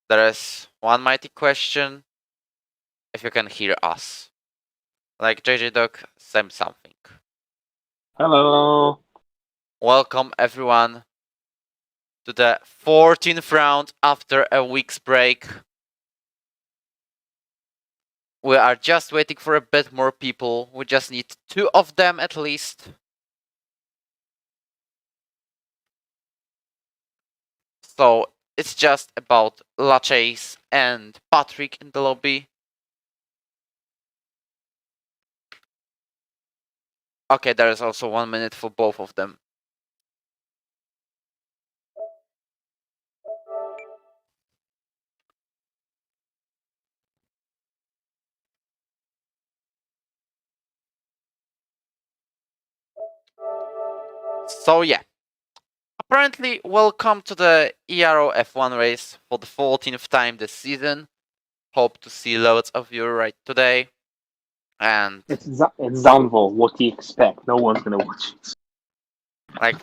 there is one mighty question. If you can hear us. Like JJDog, say something. Hello. Welcome everyone to the 14th round after a week's break. We are just waiting for a bit more people. We just need 2 of them at least. So it's just about Lachaise and Patrick in the lobby. Okay, there is also 1 minute for both of them. So yeah. Apparently, welcome to the ERO F1 race for the 14th time this season. Hope to see loads of you right today. And It's Downfall. What do you expect? No one's gonna watch it. like,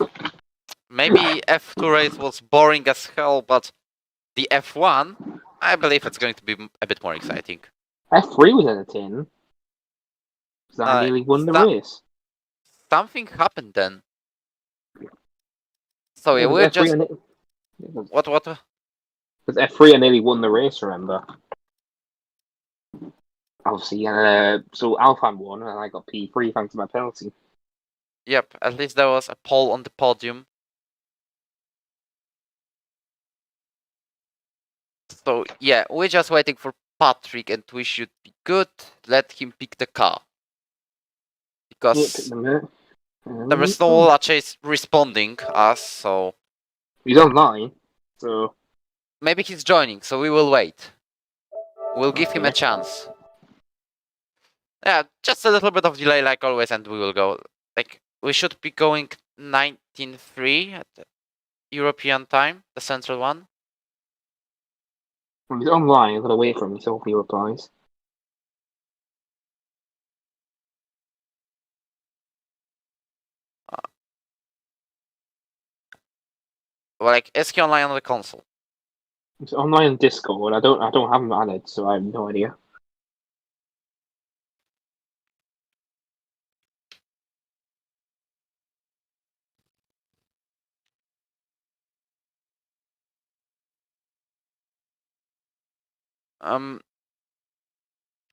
maybe F2 race was boring as hell, but the F1, I believe it's going to be a bit more exciting. F3 was entertaining. Because I nearly won the race. Something happened then. So yeah, It was we're F3 just... and What? Because F3 I nearly won the race, remember? Obviously, so Alphan won, and I got P3 thanks to my penalty. Yep, at least there was a pole on the podium. So yeah, we're just waiting for Patrick and we should be good. Let him pick the car. Because there is no Lachaise responding us, so... He's online, so... Maybe he's joining, so we will wait. We'll give him a chance. Yeah, just a little bit of delay like always and we will go. Like, we should be going 19:03 at the European time, the central one. When he's online, I've got to wait for him until he replies. Like, is he online on the console? He's online on Discord. I don't have him added, so I have no idea.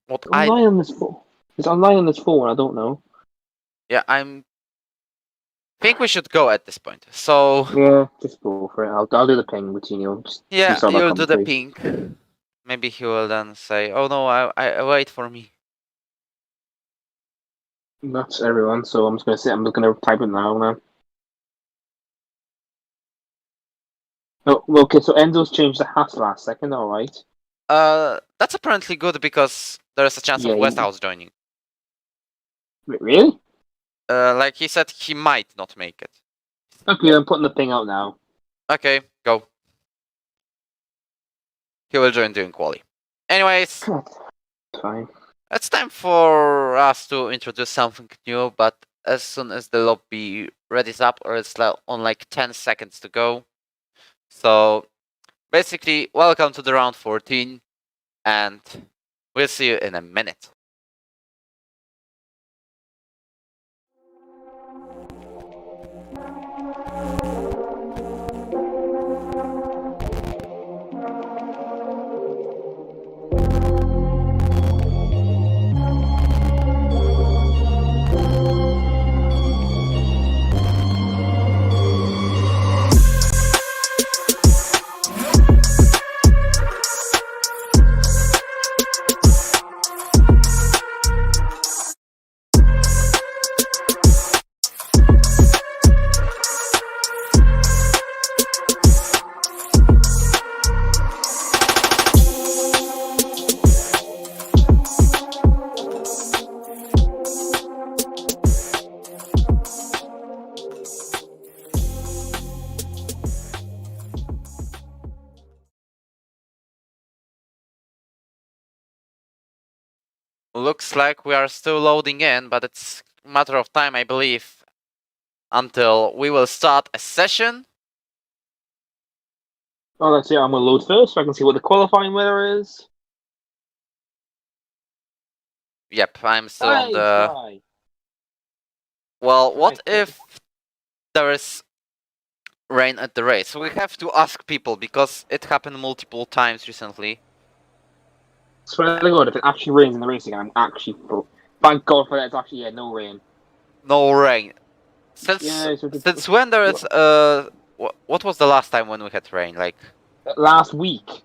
What He's online on this phone. He's online on this phone. I don't know. Yeah, think we should go at this point. So yeah, just go for it. I'll do the ping, Wojtinho. Yeah, you'll do the ping. Maybe he will then say, "Oh no, I wait for me." That's everyone. So I'm just gonna type it now. Oh, okay. So Enzo's changed the hat last second. All right. That's apparently good because there is a chance of Westhouse joining. Really? Like he said, he might not make it. Okay, I'm putting the ping out now. Okay, go. He will join during quali. Anyways, fine. It's time for us to introduce something new, but as soon as the lobby readies up, or it's on like 10 seconds to go. So basically, welcome to the round 14, and we'll see you in a minute. Looks like we are still loading in, but it's a matter of time, I believe, until we will start a session. Oh, that's it. I'm going to load first so I can see what the qualifying weather is. Yep, I'm still on Nice the... try. Well, Nice. what if there is rain at the race? We have to ask people because it happened multiple times recently. Swear to God, if it actually rains in the race again, I'm actually full. Thank God for that. It's actually no rain. No rain. Yeah, it's ridiculous. Since when there is what was the last time when we had rain? Like Last week.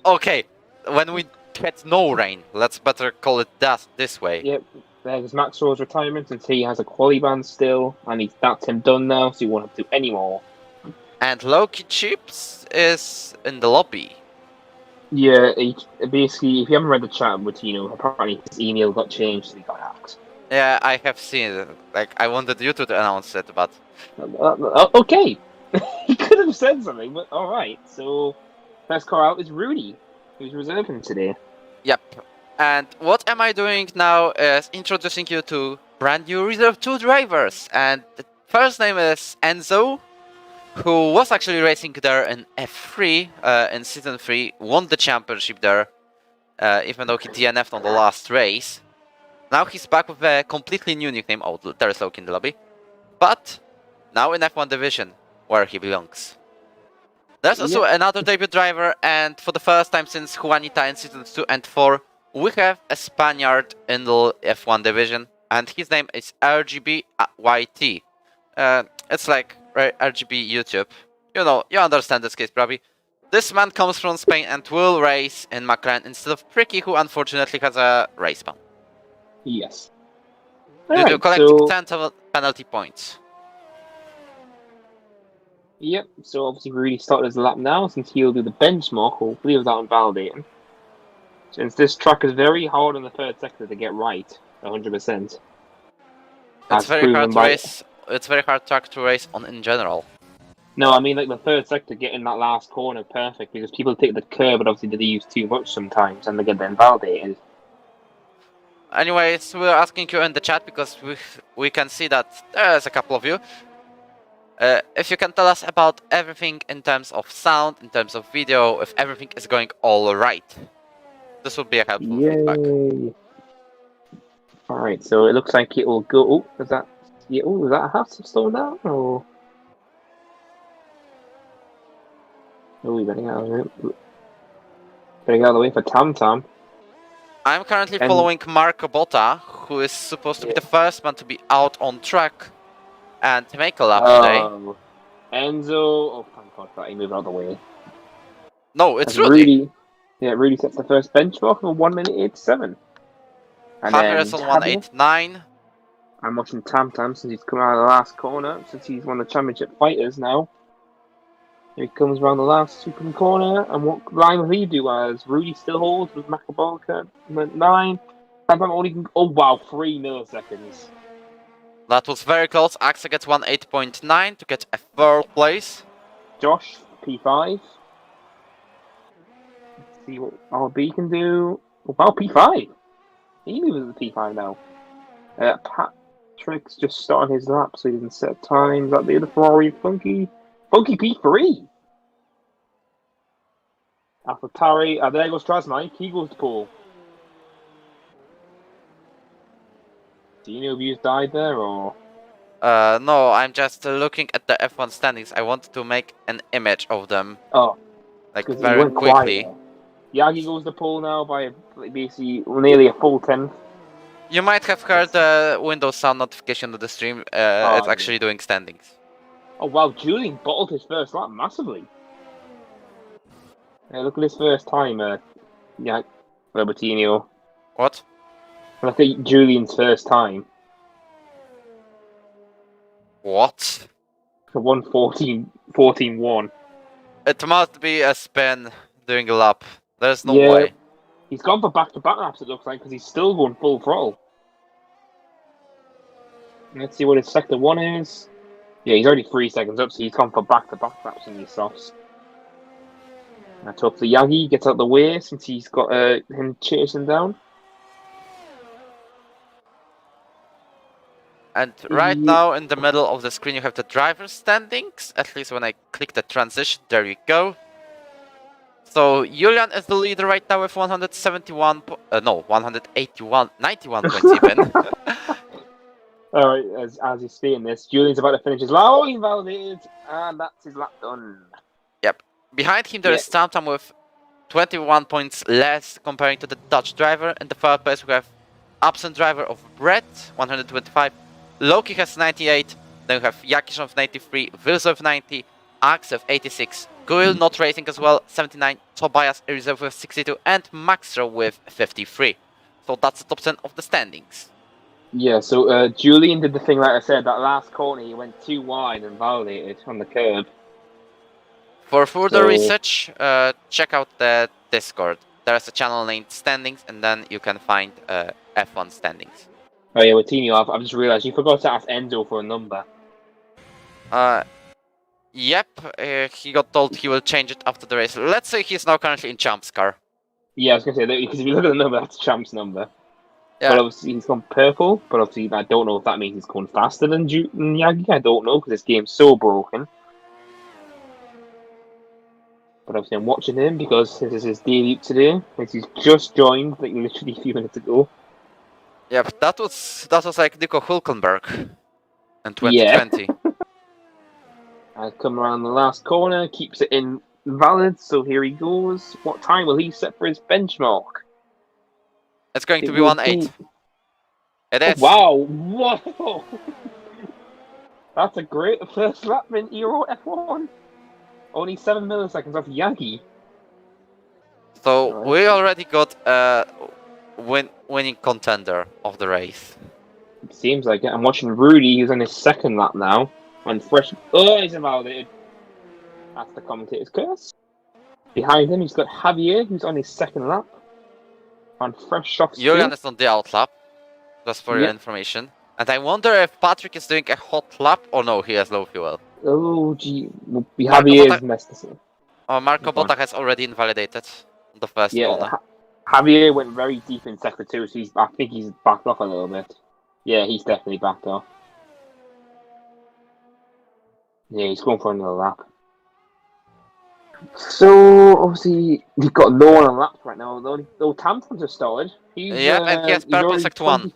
okay, when we had no rain. Let's better call it that this way. Yep. There's Maxwell's retirement since he has a quali ban still, and that's him done now, so he won't have to do any more. And Loki Chips is in the lobby. Yeah, basically, if you haven't read the chat with Wojtinho, apparently his email got changed, so he got hacked. Yeah, I have seen it. Like I wanted you to announce it, but Okay, he could have said something, but all right. So, first car out is Rudy, who's reserving today. yep. And what am I doing now is introducing you to brand new Reserve 2 drivers. And the first name is Enzo, who was actually racing there in F3 in Season 3, won the championship there, even though he DNF'd on the last race. Now he's back with a completely new nickname. Oh, there's Loki in the lobby. But now in F1 Division, where he belongs. There's also another debut driver, and for the first time since Juanita in Seasons 2 and 4, we have a Spaniard in the F1 Division, and his name is RGBYT. It's like RGB YouTube. You know, you understand this case probably. This man comes from Spain and will race in McLaren instead of Pricky, who unfortunately has a race ban. Yes. Due to collecting 10 penalty points. Yep, so obviously Rudy started his lap now, since he'll do the benchmark, hopefully without invalidating. Since this track is very hard in the third sector to get right, 100%. It's very hard to race. It's very hard track to race on in general. No, I mean like the third sector getting that last corner perfect because people take the curb, but obviously they use too much sometimes and they get invalidated. Anyways, we're asking you in the chat because we can see that there's a couple of you. If you can tell us about everything in terms of sound, in terms of video, if everything is going all right. This would be a helpful feedback. Alright, so it looks like it will go... Oh, is that... Yeah, oh, is that a house slowing down, or... Oh, we better get out of it. Better get out of the way for Tam Tam. I'm currently following Marco Botta, who is supposed to be the first man to be out on track and make a lap today. Enzo... Oh, thank God that he moved out of the way. No, it's Rudy. Yeah, Rudy sets the first benchmark of 1 minute 87. And Javier is on 189. I'm watching Tam Tam since he's come out of the last corner, since he's one of the championship fighters now. Here he comes around the last super corner, and what line will he do as Rudy still holds with Macabolka 9. Tam Tam only can... Oh wow, 3 milliseconds. That was very close. Axa gets 1.8.9 to get a 3rd place. Josh, P5. Let's see what RB can do. Oh, wow, P5. He moves to P5 now. Patrick's just started his lap, so he didn't set times. That the other Ferrari, Funky P3. AlphaTauri. There goes Trasmike. He goes to pole. Do you know if he's died there, or? No, I'm just looking at the F1 standings. I want to make an image of them. Oh. Like, very quickly. Yagi goes to pole now by basically nearly a full 10th. You might have heard the Windows sound notification of the stream. It's actually doing standings. Oh wow, Julian bottled his first lap massively. Look at his first time, Robertinho. What? Look at Julian's first time. What? 1:14.1. It must be a spin during a lap. There's no way. He's gone for back-to-back laps, it looks like, because he's still going full throttle. Let's see what his sector 1 is. Yeah, he's already 3 seconds up, so he's gone for back-to-back laps in these softs. Let's hope the Yagi gets out the way since he's got him chasing down. And right now, in the middle of the screen, you have the driver's standings. At least when I click the transition, there you go. So Julian is the leader right now with 171, 91 points even. Alright, as you're seeing this, Julian's about to finish his lap. Oh, he's validated, and that's his lap done. Yep. Behind him there is TamTam with 21 points less comparing to the Dutch driver. In the third place we have absent driver of Brett, 125. Loki has 98. Then we have Jakic of 93, Wilson of 90, Axe of 86, Guil not racing as well, 79, Tobias Reserve with 62, and Maxro with 53. So that's the top 10 of the standings. Yeah, so Julian did the thing like I said, that last corner he went too wide and validated on the curb. For further research, check out the Discord. There's a channel named Standings, and then you can find F1 Standings. Oh yeah, Wojtinho, I've just realised you forgot to ask Enzo for a number. Yep, he got told he will change it after the race. Let's say he's now currently in Champ's car. Yeah, I was going to say, because if you look at the number, that's Champ's number. Yeah. But obviously he's gone purple, but obviously I don't know if that means he's going faster than Yagi. I don't know, because this game's so broken. But obviously I'm watching him because this is his debut today. He's just joined, like literally a few minutes ago. Yep, that was like Nico Hulkenberg in 2020. Yeah. I come around the last corner, keeps it invalid, so here he goes. What time will he set for his benchmark? It's going to be 1.8. It is. Oh, wow! Whoa! That's a great first lap in Euro F1. Only 7 milliseconds off Yagi. So we already got a winning contender of the race. It seems like it. I'm watching Rudy, who's on his second lap now. On fresh. Oh, he's invalidated. That's the commentator's curse. Behind him, he's got Javier, who's on his second lap. On fresh softs. Julian is on the out lap, just for your information. And I wonder if Patrick is doing a hot lap or no, he has low fuel. Oh, gee. Javier's messed this up. Oh, Marco Botta has already invalidated on the first corner. Javier went very deep in sector 2, so I think he's backed off a little bit. Yeah, he's definitely backed off. Yeah, he's going for another lap. So, obviously, we've got no one on laps right now. Though TamTams are started. And he has purple sector 1.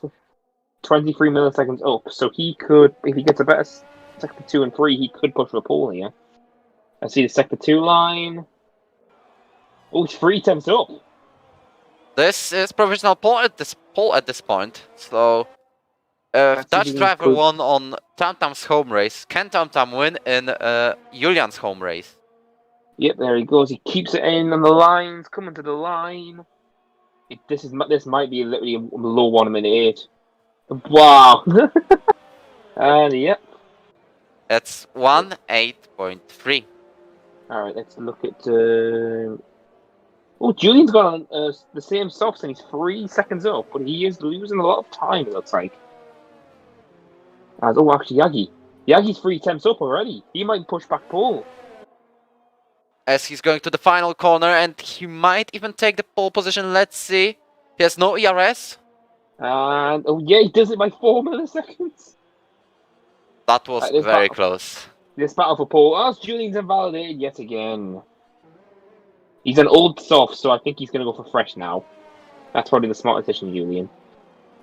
23 milliseconds up, so he could, if he gets a better sector 2 and 3, he could push for a pole here. I see the sector 2 line. Oh, it's 3 temps up. This is provisional pole at this point, so if Dutch driver won on TamTam's home race, can TamTam win in Julian's home race? Yep, there he goes. He keeps it in on the lines, coming to the line. This might be literally a low 1 minute 8. Wow. And yep. It's 1.8.3. Alright, let's look at... Oh, Julian's got on the same softs and he's 3 seconds up, but he is losing a lot of time, it looks like. Oh, actually, Yagi. Yagi's 3 temps up already. He might push back pole. As he's going to the final corner, and he might even take the pole position. Let's see. He has no ERS. And, oh yeah, he does it by 4 milliseconds. That was very close. This battle for pole. Oh, Julian's invalidated yet again. He's an old soft, so I think he's going to go for fresh now. That's probably the smart decision, Julian.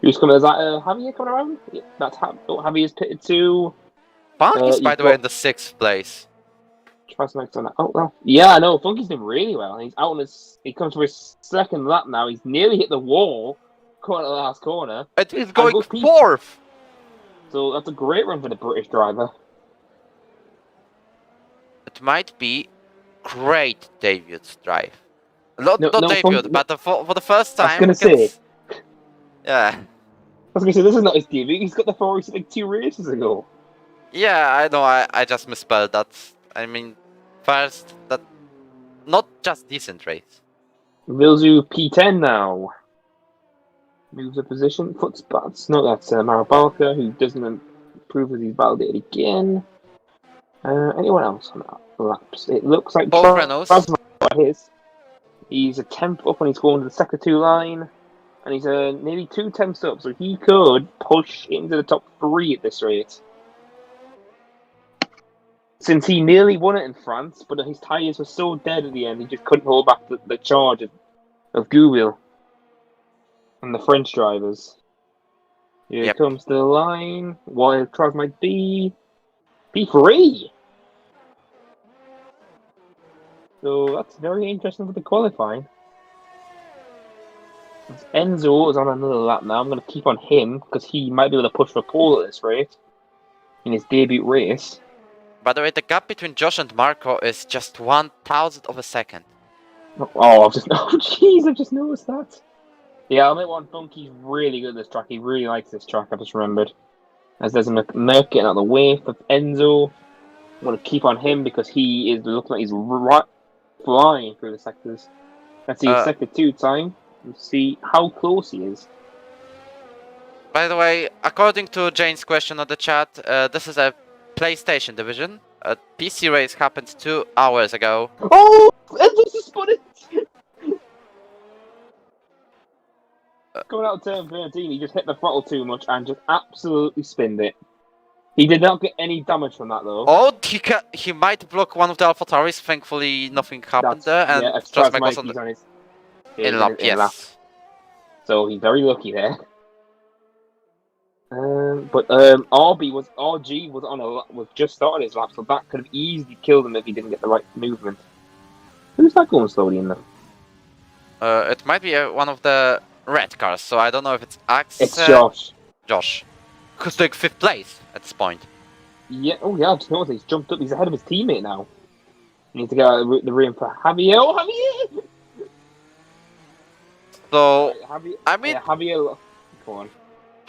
Who's coming? Is that Javier coming around? Yeah, that's Javier's pitted too. Funky's, by the way, in the 6th place. Try some next on that. Oh, well. Yeah, I know. Funky's doing really well. He's out on his... He comes for his second lap now. He's nearly hit the wall. Caught at the last corner. And he's going 4th. So that's a great run for the British driver. It might be great debut drive. Not debut, but for the first time. I was going to say. Yeah. I was going to say, this is not his debut. He's got the 4 like 2 races ago. Yeah, I know. I just misspelled that. I mean, first, that not just decent race. Vilzu P10 now. Moves a position, foot spots. No, that's Marabalka, who doesn't improve as he's validated again. Anyone else on that laps? It looks like his. He's a 10th up when he's going to the sector 2 line. And he's nearly 2 temps up, so he could push into the top 3 at this rate. since he nearly won it in France, but his tyres were so dead at the end, he just couldn't hold back the charge of Gouville and the French drivers. Here Yep. comes the line. Wild Trav might be P3. So that's very interesting for the qualifying. Enzo is on another lap now. I'm going to keep on him because he might be able to push for pole at this rate in his debut race. By the way, the gap between Josh and Marco is just 1,000th of a second. Oh, jeez, I've just noticed that. Yeah, I'll make one thunk. He's really good at this track. He really likes this track, I just remembered. As there's a Merc getting out of the way for Enzo. I'm going to keep on him because he is looking like he's flying through the sectors. Let's see his sector 2 time and see how close he is. By the way, according to Jane's question on the chat, this is a PlayStation division. A PC race happened 2 hours ago. Oh! Enzo just spun it! Going out of turn 13, he just hit the throttle too much and just absolutely spinned it. He did not get any damage from that though. Oh, he might block one of the AlphaTauris. Thankfully, nothing happened there. And yeah, Josh Michael's on his in-lap, yes. So he's very lucky there. But RG was just started his lap, so that could have easily killed him if he didn't get the right movement. Who's that going slowly in there? It might be one of the red cars, so I don't know if it's Axe. It's Josh. Josh, who's like 5th place at this point. Yeah. Oh yeah. I just noticed he's jumped up. He's ahead of his teammate now. We need to get out of the room for Javier. Oh, Javier! So Javier, I mean, Javier. Go on.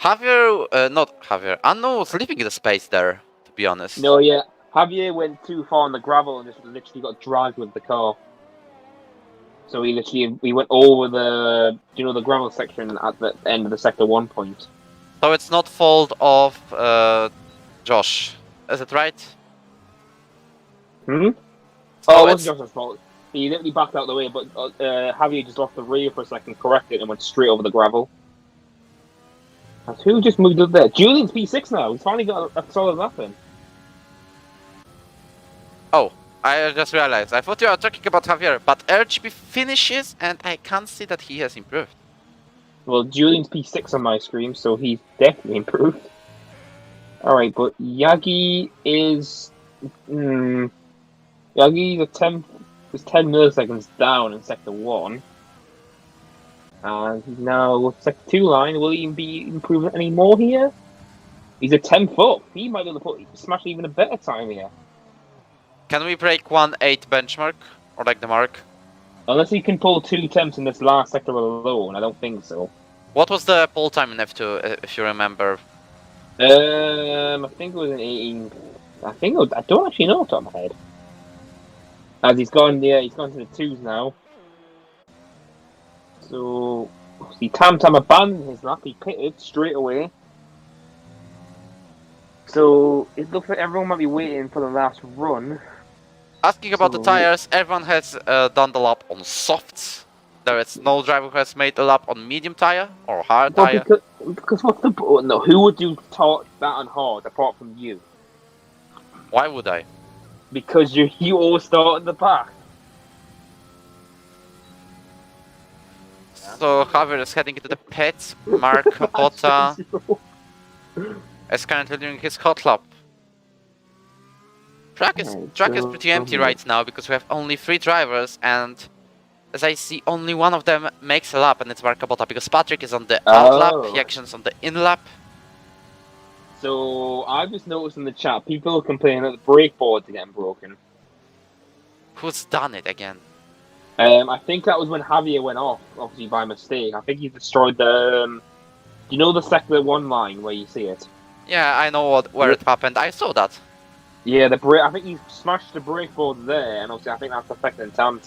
Javier, not Javier. Anno was leaving the space there, to be honest. No, yeah. Javier went too far on the gravel and just literally got dragged with the car. So he went over the gravel section at the end of the sector 1 point. So it's not fault of Josh, is it right? Hmm. So it wasn't Josh's fault. He literally backed out of the way, but Javier just lost the rear for a second, corrected, and went straight over the gravel. That's who just moved up there. Julian's P6 now. He's finally got a solid lap in. Oh, I just realized. I thought you were talking about Javier, but RGB finishes, and I can't see that he has improved. Well, Julian's P6 on my screen, so he's definitely improved. Alright, but Yagi is... Yagi's 10 milliseconds down in Sector 1. And he's now Sector 2 line. Will he be improving any more here? He's a 10th up. He might be able to smash even a better time here. Can we break 1.8 benchmark? Or like the mark? Unless he can pull 2 temps in this last sector alone, I don't think so. What was the pole time in F2, if you remember? I think it was an 18. I don't actually know off the top of my head. As he's gone to the 2s now. So, see, Tam abandoned his lap. He pitted straight away. So, it looks like everyone might be waiting for the last run. Asking about the tires, everyone has done the lap on softs. There is no driver who has made a lap on medium tire or hard tire. Because what's the... No, who would do that on hard apart from you? Why would I? Because you all start in the back. So Javier is heading into the pits. Mark Botta is currently doing his hot lap. Track is pretty empty right now because we have only 3 drivers, and as I see, only one of them makes a lap, and it's Mark Botta because Patrick is on the out lap, Jackson's on the in lap. So I've just noticed in the chat people complaining that the brake boards are getting broken. Who's done it again? I think that was when Javier went off, obviously by mistake. I think he destroyed the... you know the sector 1 line where you see it? Yeah, I know where it happened. I saw that. Yeah, I think he smashed the brake board there, and obviously I think that's affecting Tam.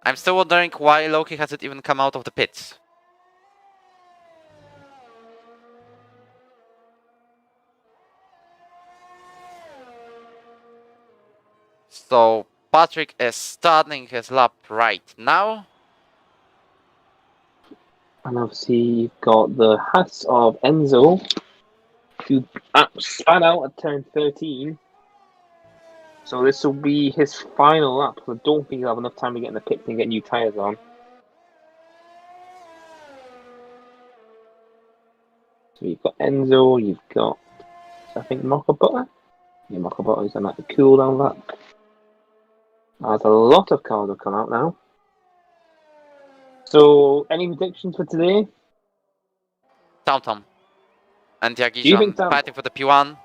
I'm still wondering why Loki hasn't even come out of the pits. So Patrick is starting his lap right now. And obviously you've got the hats of Enzo, who span out at turn 13. So this will be his final lap. So I don't think he'll have enough time to get in the pits and get new tyres on. So you've got Enzo, you've got, I think, Mocha Butter. Yeah, Mocha Butter is on like the cool down lap. There's a lot of cars have come out now. So, any predictions for today? Tom. And Do you think Yagijan fighting for the P1.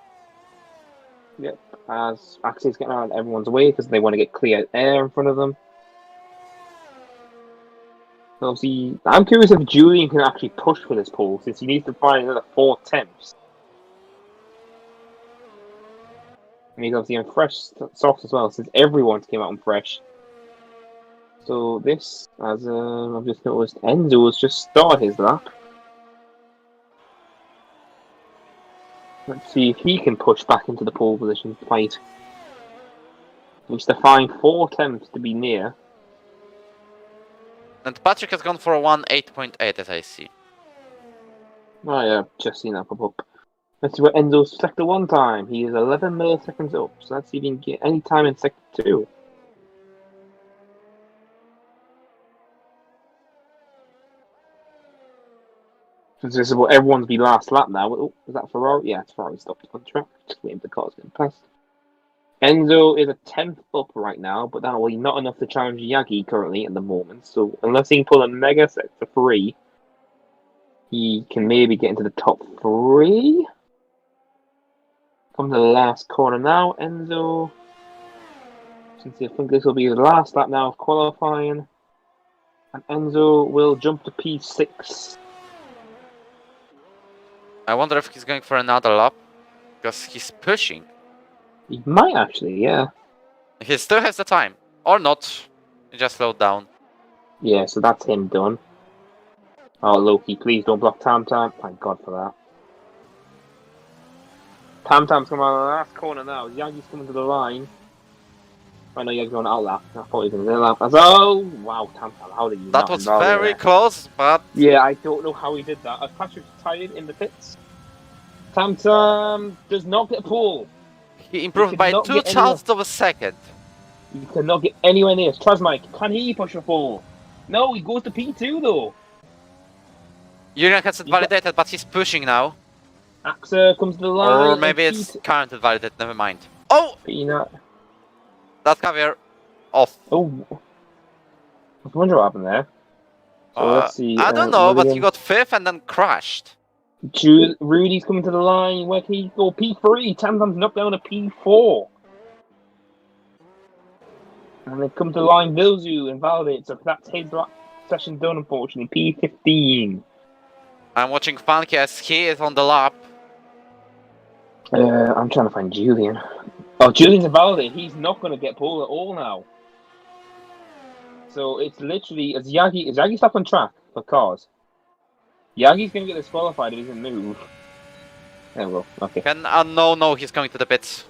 Yep. As Axie's getting out of everyone's way because they want to get clear air in front of them. So obviously, I'm curious if Julian can actually push for this pole since he needs to find another 4 attempts. And he's obviously on fresh softs as well since everyone's came out on fresh. So this, as I've just noticed, Enzo has just started his lap. Let's see if he can push back into the pole position fight. He needs to find 4 attempts to be near. And Patrick has gone for a 1.8.8 as I see. Oh yeah, just seen that pop up. Let's see what Enzo's sector 1 time. He is 11 milliseconds up, so let's see if he can get any time in sector 2. Since this is what everyone's be last lap now. Oh, is that Ferrari? Yeah, it's Ferrari stopped on track. Just waiting for the cars getting past. Enzo is a 10th up right now, but that will be not enough to challenge Yagi currently at the moment. So unless he can pull a mega sector 3, he can maybe get into the top 3. Come to the last corner now, Enzo. Since I think this will be his last lap now of qualifying. And Enzo will jump to P6. I wonder if he's going for another lap. Because he's pushing. He might actually, yeah. He still has the time. Or not. He just slowed down. Yeah, so that's him done. Oh, Loki, please don't block Tam Tam. Thank God for that. Tam Tam's coming out of the last corner now. Yagi's coming to the line. I know Yagi's going out lap. I thought he was going to lap. Oh, wow, Tam Tam, how did you That was very close, but... Yeah, I don't know how he did that. As Patrick's tired in the pits, Tam Tam does not get a pole. He improved by 2 thousandths of a second. He cannot get anywhere near. Trasmike, can he push a pole? No, he goes to P2 though. Julian hasn't validated, but he's pushing now. Axa comes to the line. Or maybe it's currently validated, never mind. Oh! Peanut. That's Javier off. Oh. I wonder what happened there. So let's see. I don't know, but he got 5th and then crashed. Rudy's coming to the line. Where can he go? P3. Tam Tam's knocked down to P4. And they come to the line. Vilzu invalidates. So that's his session done, unfortunately. P15. I'm watching Funky as he is on the lap. I'm trying to find Julian. Oh, Julian's invalidated. He's not going to get pole at all now. So it's literally, is Yagi stuck on track for cars? Yagi's going to get disqualified if he doesn't move. There we go. Okay. No, he's going to the pits.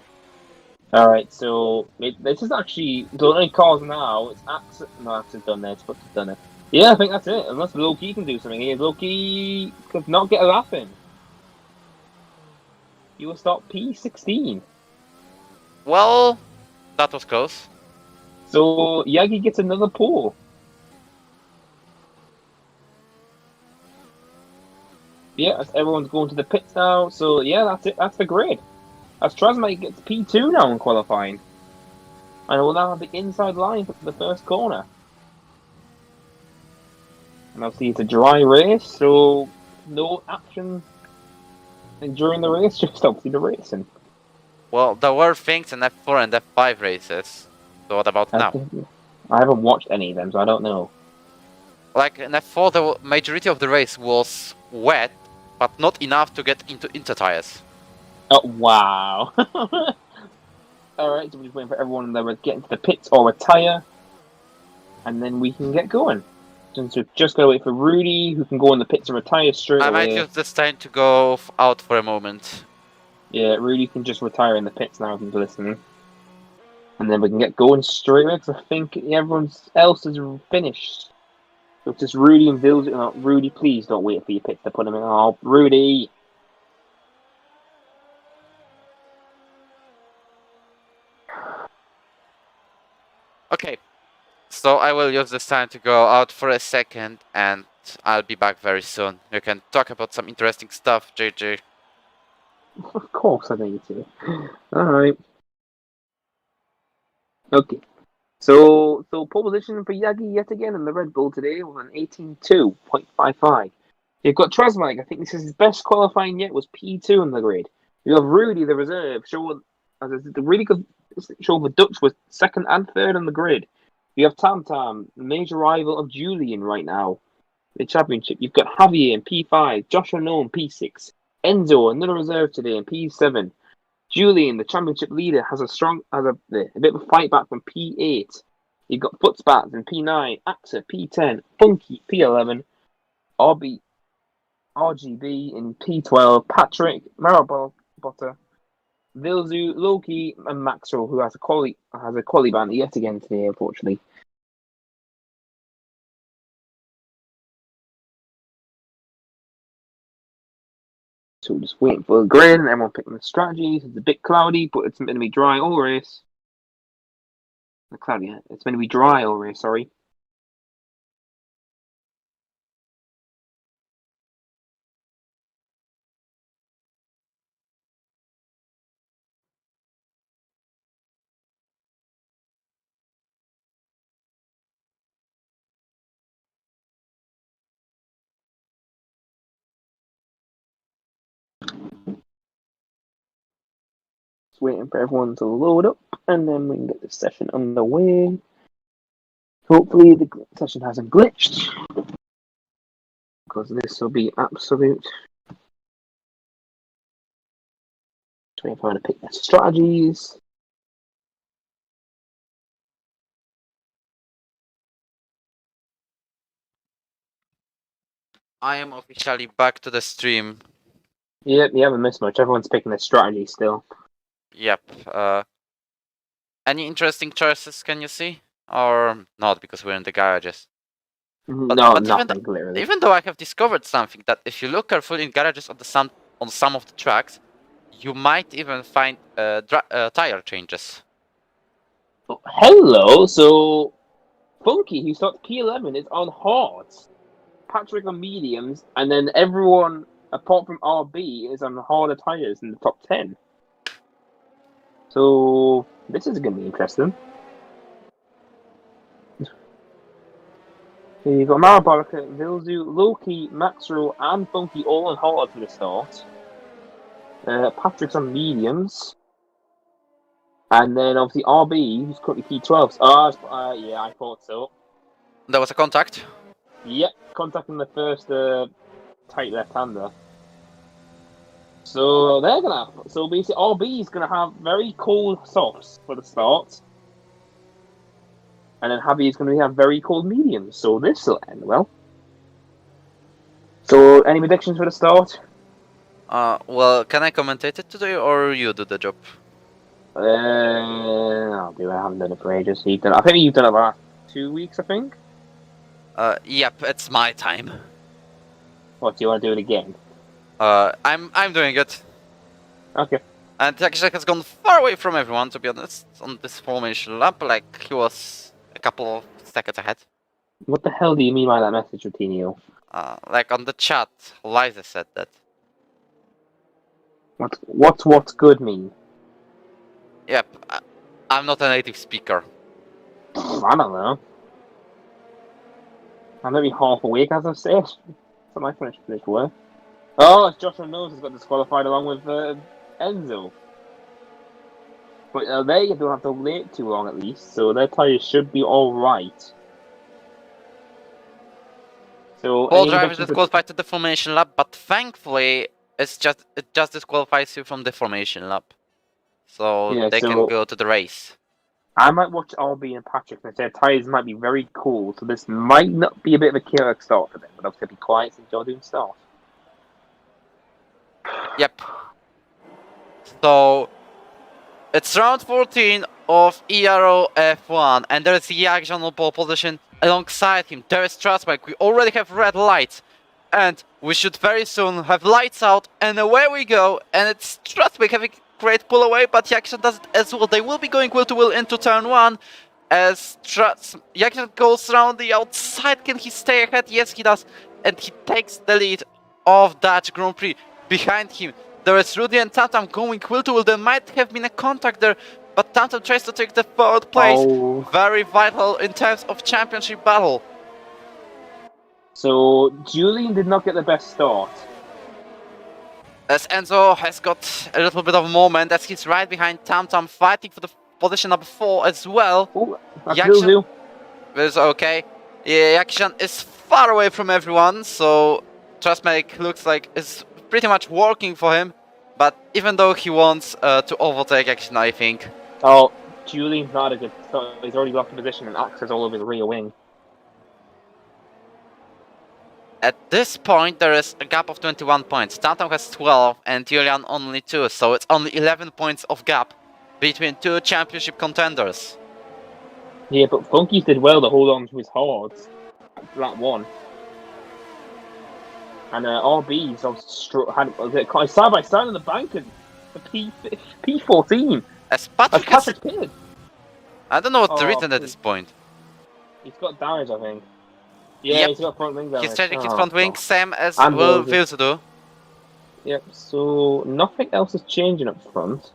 Alright, so this is actually the only cars now. It's Axa. No, Axa's done there. It's done it. Yeah, I think that's it. Unless Loki can do something here. Loki could not get a lap in. You will start P16. Well, that was close. So Yagi gets another pole. Yeah, everyone's going to the pits now. So yeah, that's it. That's the grid. As Trasmite gets P2 now in qualifying. And we'll now have the inside line for the first corner. And obviously it's a dry race, so no action during the race, just obviously the racing. Well, there were things in F4 and F5 races. So what about now? I haven't watched any of them, so I don't know. Like in F4, the majority of the race was wet, but not enough to get into inter-tires. Oh, wow. Alright, so we're just waiting for everyone that would get into the pits or retire. And then we can get going. So we've just got to wait for Rudy, who can go in the pits and retire straight away. I might use this time to go out for a moment. Yeah, Rudy can just retire in the pits now if he's listening. And then we can get going straight away, because I think everyone else is finished. So it's just Rudy and Vilzu. Oh, Rudy, please don't wait for your pits to put him in. Oh, Rudy! Okay, so I will use this time to go out for a second, and I'll be back very soon. We can talk about some interesting stuff, JJ. Of course, I think you do. Alright. Okay. So pole position for Yagi yet again in the Red Bull today with an 18.2.55. You've got Tresmike, I think this is his best qualifying yet, was P2 in the grid. You have Rudy, the reserve, showing as a really good show for Dutch was second and third in the grid. You have Tam Tam, the major rival of Julian right now, the championship. You've got Javier in P5, Josh Unknown P6, Enzo, another reserve today in P7. Julian, the championship leader, has a bit of a fight back from P8. You've got Footsbats in P9, Axa P10, Funky P11, RGB in P12, Patrick, Marabotta, Vilzu, Loki, and Maxwell, who has a quali ban yet again today, unfortunately. So we're just waiting for the grid and everyone picking the strategies. It's a bit cloudy, but it's meant to be dry all race. Not cloudy, it's meant to be dry all race, sorry. Just waiting for everyone to load up, and then we can get this session underway. Hopefully the session hasn't glitched, because this will be absolute. Just waiting for everyone to pick their strategies. I am officially back to the stream. Yep, you haven't missed much. Everyone's picking their strategy still. Yep. Any interesting choices can you see? Or not, because we're in the garages? No, but nothing clearly. Even though I have discovered something, that if you look carefully in garages on some of the tracks, you might even find tire changes. Oh, hello, so Funky, who starts P11, is on hards. Patrick on mediums, and then everyone apart from RB is on harder tires in the top 10. So this is going to be interesting. So you've got Marabaraka, Vilzu, Loki, Maxro, and Funky all on hard for the start. Patrick's on mediums. And then obviously RB, who's currently P12. Yeah, I thought so. There was a contact? Yep, contacting the first tight left-hander. So they're gonna. So basically, RB is gonna have very cold softs for the start, and then Javi is gonna have very cold mediums. So this will end well. So any predictions for the start? Well, can I commentate it today, or you do the job? I'll do it. I haven't done it for ages. I think you've done it last 2 weeks. I think. Yep, it's my time. What, do you want to do it again? I'm doing it. Okay. And Takashek has gone far away from everyone, to be honest, on this formation lap. Like, he was a couple of seconds ahead. What the hell do you mean by that message, Wojtinho? Like on the chat, Liza said that. What's good mean? Yep, I'm not a native speaker. I don't know. I'm maybe half awake as I've said. So my finished work. Oh, Joshua Knowles has got disqualified along with Enzo. But they don't have to wait too long at least, so their tyres should be alright. So All drivers disqualified to the formation lap, but thankfully it just disqualifies you from the formation lap. So yeah, they can go to the race. I might watch RB and Patrick and their tyres might be very cool, so this might not be a bit of a killer start for them, but obviously be quiet since you're doing stuff. Yep. So it's round 14 of ERO F1, and there's Yagjan on pole position. Alongside him, there is Strasbourg. We already have red lights, and we should very soon have lights out, and away we go. And it's Strasbourg having great pull away, but Yagjan does it as well. They will be going wheel to wheel into turn 1, as Jagiel goes around the outside. Can he stay ahead? Yes, he does. And he takes the lead of Dutch Grand Prix. Behind him, there is Rudy and Tamtam going wheel to wheel. There might have been a contact there, but Tamtam tries to take the third place. Oh. Very vital in terms of championship battle. So Julian did not get the best start. As Enzo has got a little bit of a moment, as he's right behind Tamtam, fighting for the position number 4 as well. Oh, that's Yakshan Zuzu. is okay. Yeah, Yakshan is far away from everyone, so Trustmake looks like it's pretty much working for him. But even though he wants to overtake Yakshan, I think. Oh, Julian's not a good start. He's already locked the position and Axe is all over the rear wing. At this point, there is a gap of 21 points. Tamtam has 12 and Julian only 2, so it's only 11 points of gap between two championship contenders. Yeah, but Funkies did well to hold on to his hordes. That one. And RB's had side by side on the bank and the P14. As Patrick That's has, Patrick's kid. I don't know what the Oh, reason at this point. He's got damage, I think. Yeah, Yep. he's got front wing damage. He's changing his Oh, front wing, God. same as And Will Rosie. Wills do. Yep, so nothing else is changing up front.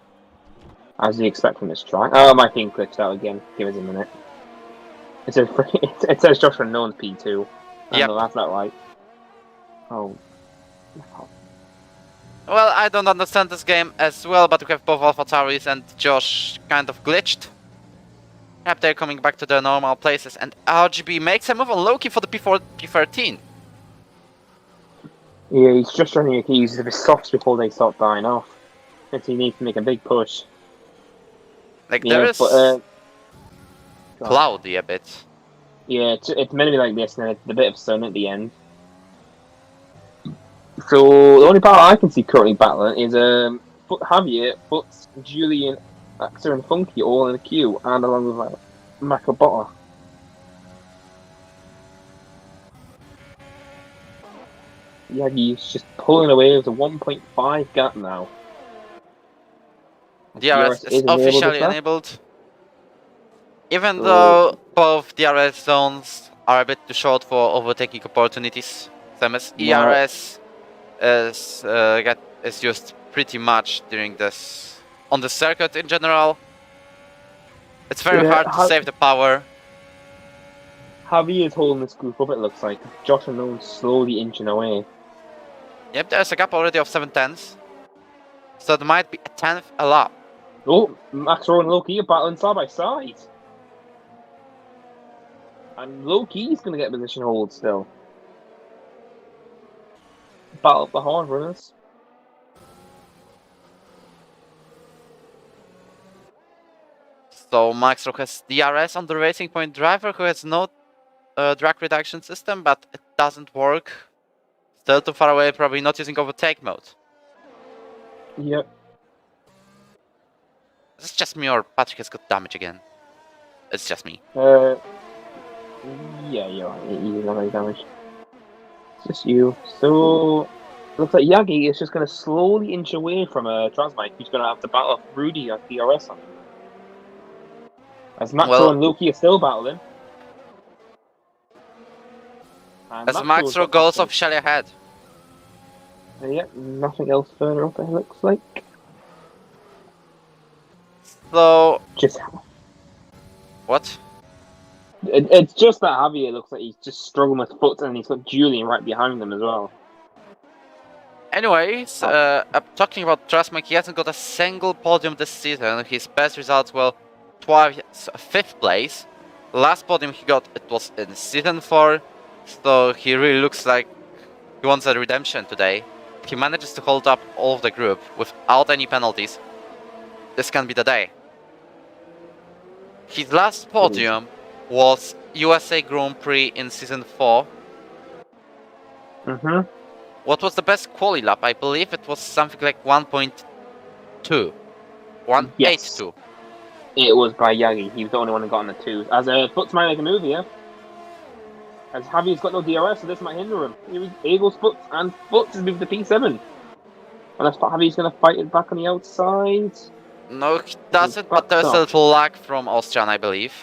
As you expect from this track. Oh, my thing glitched out again. Give us a minute. It says Joshua Nolan's P2. Yep. No, that's not right. Oh. Well, I don't understand this game as well, but we have both AlphaTauris and Josh kind of glitched. Yep, they're coming back to their normal places, and RGB makes a move on Loki for the P13. Yeah, he's just trying to make use of his softs before they start dying off. Since he needs to make a big push. Like, Yeah, there is but, cloudy a bit. Yeah, it's meant to be like this, and it's a bit of sun at the end. So the only battle I can see currently battling is Javier, Butts, Julian, Axer, and Funky all in a queue, and along with like Macabota. Yeah, he's just pulling away with a 1.5 gap now. DRS is enabled officially as well. enabled. Even though both DRS zones are a bit too short for overtaking opportunities, same as ERS is used pretty much during this on the circuit in general. It's very hard to save the power. Javier is holding this group up, it looks like. Josh and Nolan slowly inching away. Yep, there's a gap already of 7/10, so there might be a 10th a lap. Oh, Max Rowe and Loki are battling side by side. And Loki's going to get a position hold still. Battle up the hard runners. So Max Rowe has DRS on the Racing Point driver, who has no drag reduction system, but it doesn't work. Still too far away, probably not using overtake mode. Yep. Is it just me or Patrick has got damage again? It's just me. Yeah, you're right. You're not very damaged. It's just you. So, looks like Yagi is just going to slowly inch away from Transmike. He's going to have to battle off Rudy at DRS on him. As Maxwell and Loki are still battling. And as Maxwell goes officially ahead. Yeah, nothing else further up, it looks like. So... Just... What? It's just that Javier looks like he's just struggling with foot, and he's got Julian right behind him as well. Anyways, talking about Trustmike, he hasn't got a single podium this season. His best results were twice 5th place. The last podium he got, it was in season 4, so he really looks like he wants a redemption today. He manages to hold up all of the group without any penalties. This can be the day. His last podium was USA Grand Prix in season 4. Mm-hmm. What was the best quali lap? I believe it was something like 1.2. 1.82. Yes. It was by Yagi. He was the only one who got on the 2s. As Butts might make a move here. As Javier's got no DRS, so this might hinder him. Here goes Butts, and Butts has moved to P7. Unless Javier's going to fight it back on the outside. No, he doesn't, but there's a little lag from Austrian, I believe.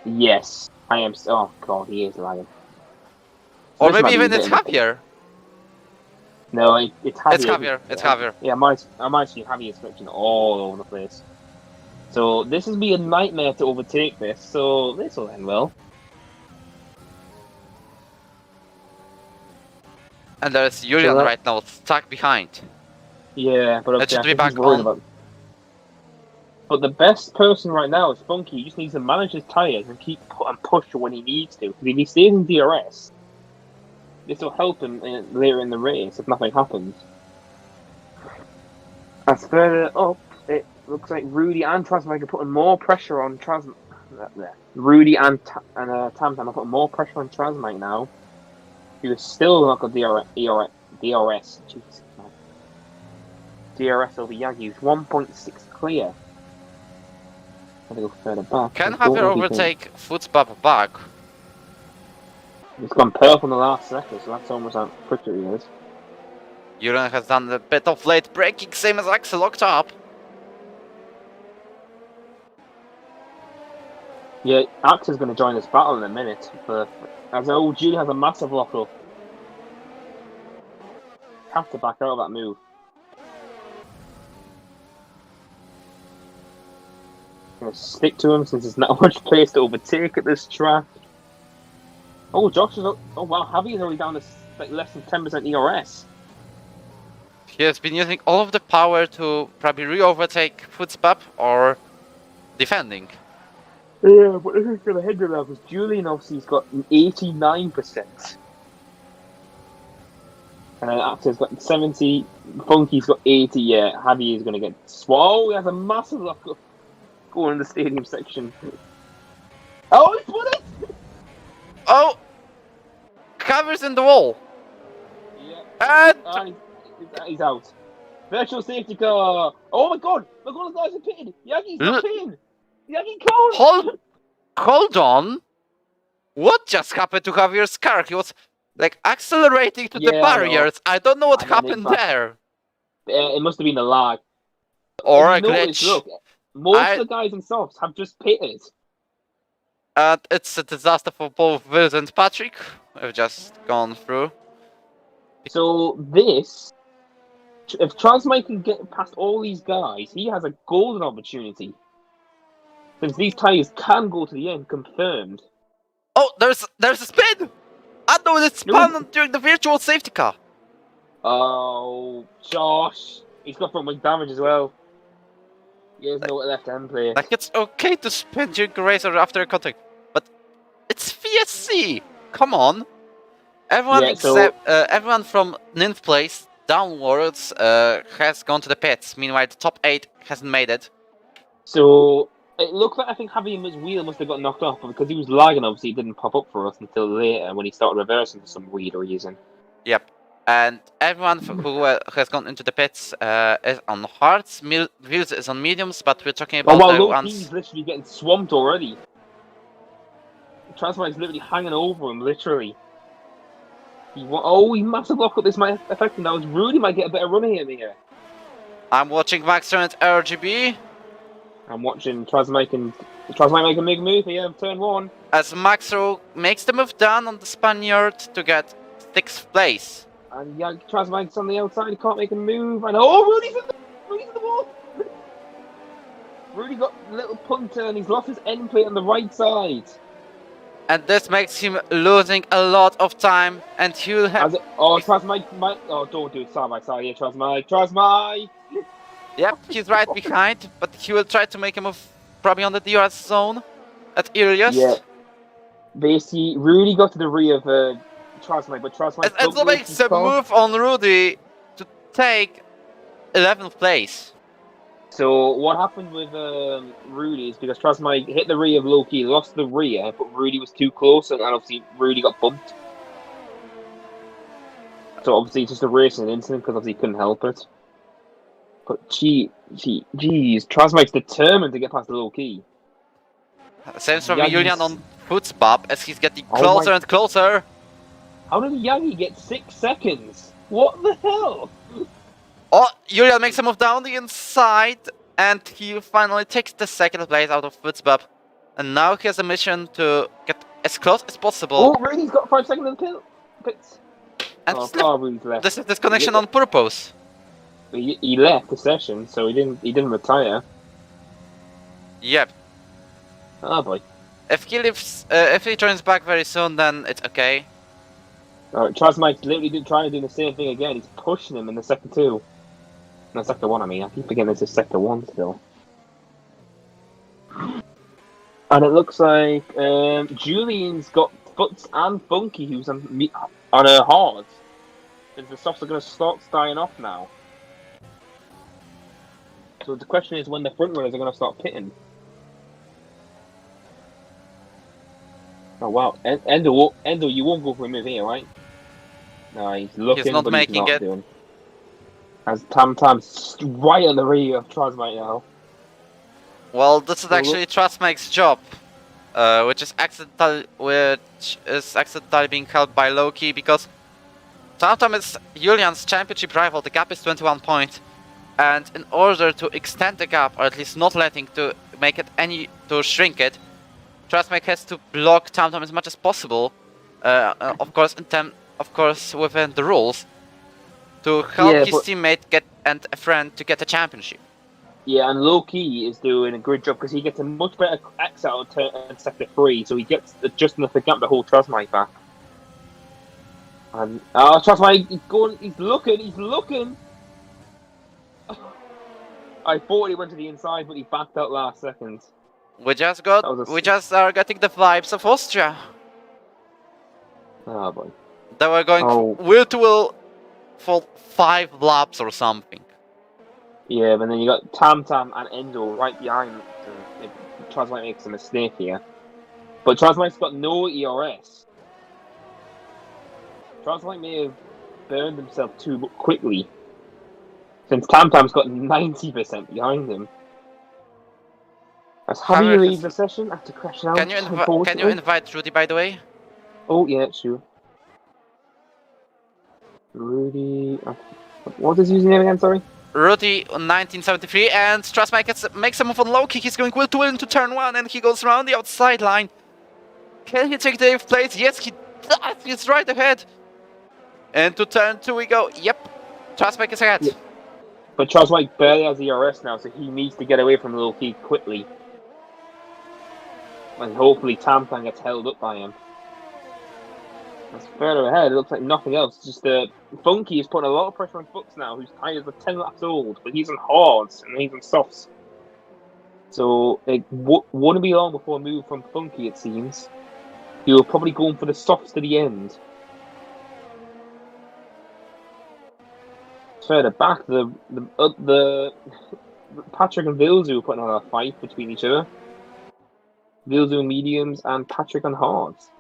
Yes, I am. Oh god, he is lagging. Or This maybe might be a even bit it's of a- Javier. No, it's Javier. It's Javier. It's Javier. Yeah, I might see Javier's switching all over the place. So this is be a nightmare to overtake this. So this will end well. And there's Julian that- right now stuck behind. Yeah, but That obviously should I be think he's back worried on. about. But the best person right now is Funky. He just needs to manage his tires and keep and push when he needs to. Because if he stays in DRS, this will help him later in the race if nothing happens. As further up, it looks like Rudy and Trasmike are putting more pressure on Rudy and Tamtam are putting more pressure on Trasmike now. He was still not got DRS. Jesus, man. DRS over Yagi. He's 1.6 clear. Gotta go further back. Can I don't Javier know if he overtake Footspap back? It's gone purple in the last second, so that's almost how quick he is. Julian has done a bit of late braking, same as Axel locked up. Yeah, Axe is going to join this battle in a minute. But as Julie has a massive lock up. Have to back out of that move. Gonna stick to him since there's not much place to overtake at this track. Oh, Josh is. Oh wow, Javi's already down to like less than 10% ERS. He has been using all of the power to probably re-overtake Footspap or defending. Yeah, but this is going to hinder that because Julian obviously has got 89%. And then Axel's got 70, Funky's got 80, yeah, Javi is going to get... Whoa, he has a massive lock up going in the stadium section. Oh, he's won it! Oh! Covers in the wall! Yeah. And... He's out. Virtual safety car! Oh my god! Look, all the guys are pitted! Yagi's not in! Yagi can't! Hold on! What just happened to Javier's car? He was like accelerating to the barriers. I don't know what happened there. It must have been a lag. Or a glitch. Look, most of the guys in softs have just pitted. And it's a disaster for both Wills and Patrick. We've just gone through. So this, if Transmite can get past all these guys, he has a golden opportunity. Since these tyres can go to the end, confirmed. Oh, there's a spin! I know it spun during the virtual safety car. Oh, Josh. He's got front wing damage as well. He has no left hand play. Like, it's okay to spin during a race or after a contact, but it's VSC! Come on! Everyone everyone from 9th place downwards has gone to the pits. Meanwhile, the top 8 hasn't made it. So it looks like I think Javier's wheel must have got knocked off, but because he was lagging, obviously, he didn't pop up for us until later when he started reversing for some weird reason. Yep. And everyone who has gone into the pits is on hards, Wheels is on mediums, but we're talking about the ones... He's literally getting swamped already. Transmite is literally hanging over him, literally. He massive lock up. This might affect him now. Rudy might get a better run here. I'm watching Max turn at RGB. I'm watching Transmite make a big move here, turn 1. As Maxro makes the move down on the Spaniard to get 6th place. And yeah, Transmite's on the outside, he can't make a move. And Rudy's in the wall! Rudy got a little punter and he's lost his end plate on the right side. And this makes him losing a lot of time, and he'll have... Transmite, don't do it side by side here, Transmite! Yep, he's right behind, but he will try to make a move probably on the DRS zone at earliest. Yeah. Basically, Rudy got to the rear of Transmite, but Transmite... And so makes a move on Rudy to take 11th place. So what happened with Rudy is because Transmite hit the rear of Loki, lost the rear, but Rudy was too close, and obviously Rudy got bumped. So obviously it's just a racing incident because obviously he couldn't help it. But geez, Transmite's determined to get past the Loki. Same from Julian on Footspap as he's getting closer and closer. How did Yagi get 6 seconds? What the hell? Oh, Julian makes a move down the inside, and he finally takes the 2nd place out of Footspap. and now he has a mission to get as close as possible. Oh, Rudy's got 5 seconds in the pits. And Oh, he's left. Rudy's left. This is disconnection on purpose. He left the session, so he didn't retire. Yep. Oh boy. If he leaves, if he joins back very soon, then it's okay. Trasmike's literally trying to do the same thing again. He's pushing him in the sector 2. No, sector 1, I mean. I keep forgetting this is sector 1 still. And it looks like Julian's got Foots and Funky, who's on a hard. Because the softs are going to start dying off now. So the question is when the front runners are going to start pitting. Oh wow, Endo, you won't go for a move here, right? No, he's looking, he's not but making he's not it. doing. As Tam's right on the rear of Trasmike now. Well, this is actually Trasmike's job, which is accidentally being held by Loki because Tam is Julian's championship rival. The gap is 21 points, and in order to extend the gap, or at least not letting to make it to shrink it, Trasmike has to block Tam as much as possible. Of course, within the rules, to help his teammate and a friend to get a championship. Yeah, and Loki is doing a good job because he gets a much better X out in sector 3, so he gets just enough to gap the whole Trasmike back. And Trasmike, he's looking. I thought he went to the inside, but he backed out last second. We just are getting the vibes of Austria. Oh boy. They were going wheel to wheel for 5 laps or something. Yeah, but then you got Tam and Endo right behind. Trasmike makes a mistake here. But Trasmike's got no ERS. Trasmike may have burned himself too quickly. Since Tam's got 90% behind him. How do you leave the session after crashing out? Can you invite Rudy, by the way? Oh, yeah, sure. Rudy... What is his name again, sorry? Rudy 1973, and Trasmike makes a move on Loki. He's going wheel to wheel into turn 1, and he goes around the outside line. Can he take the 8th place? Yes, he does. He's right ahead. And to turn 2 we go. Yep, Trasmike is ahead. Yeah. But Trasmike barely has ERS now, so he needs to get away from Loki quickly. And hopefully Tam gets held up by him. That's further ahead, it looks like nothing else. Just Funky is putting a lot of pressure on Fuchs now, whose tyres are 10 laps old, but he's on hards and he's on softs. So it wouldn't be long before a move from Funky, it seems. He will probably go for the softs to the end. Further back, the Patrick and Vilzu are putting on a fight between each other. Vilzu mediums and Patrick on hards.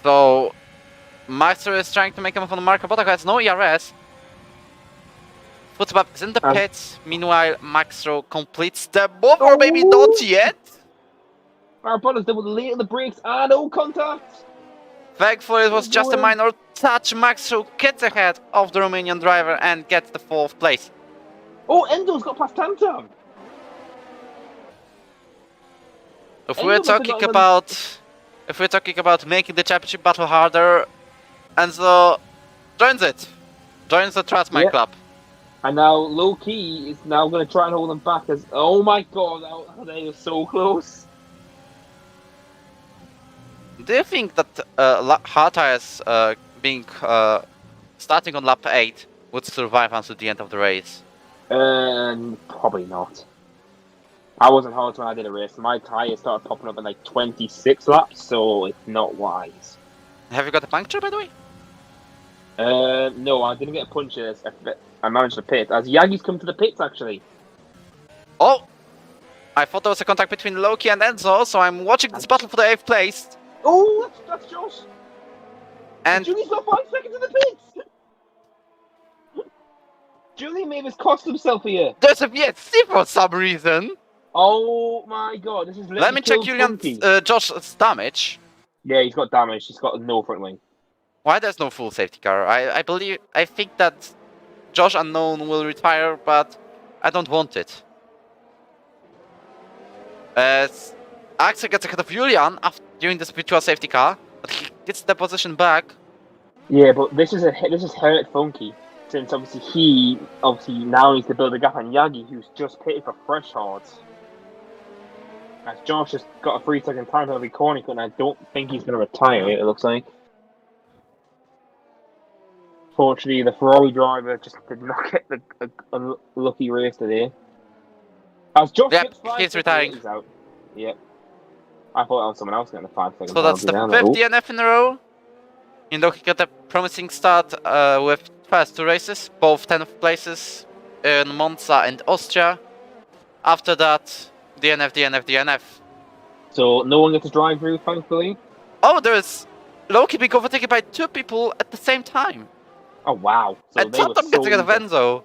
So, Maestro is trying to make a move on the marker, but has no ERS. Football is in the pits. Meanwhile, Maestro completes the move, or maybe not yet. Bottas double late on the brakes and no contact. Thankfully, it was just a minor touch. Maestro gets ahead of the Romanian driver and gets the 4th place. Oh, Endo's got past Tam. If we're talking about making the championship battle harder, Enzo joins the Trasmike club. And now Loki is now going to try and hold them back as, oh my god, they are so close. Do you think that hard tires starting on lap 8 would survive until the end of the race? Probably not. I wasn't hard when I did a race. My tyres started popping up in like 26 laps, so it's not wise. Have you got a puncture, by the way? No, I didn't get a puncture. I managed to pit. As Yagi's come to the pits, actually. Oh! I thought there was a contact between Loki and Enzo, so I'm watching this battle for the 8th place. Oh, that's Josh. And Julie's got 5 seconds in the pits. Julie may have cost himself here. There's a VSC for some reason. Oh my god, this is. Let me check Julian's Josh's damage. Yeah, he's got damage. He's got no front wing. Why there's no full safety car? I think that Josh Unknown will retire, but I don't want it. As Axel gets ahead of Julian during this virtual safety car, but he gets the position back. Yeah, but this is hurt Funky, since obviously he now needs to build a gap on Yagi, who's just pitted for fresh hards. As Josh has got a 3-second time penalty corner, and I don't think he's going to retire. It looks like. Fortunately, the Ferrari driver just did not get a lucky race today. As Josh gets 5 he's seconds, retiring. He's out. Yep. I thought that was someone else getting the 5 seconds. So that's the 5th DNF in a row. You know, he got a promising start with first 2 races, both 10th places in Monza and Austria. After that, DNF. So no one gets to drive through, thankfully. Oh, there's Loki being overtaken by 2 people at the same time. Oh wow! So and TomTom gets rid of Enzo.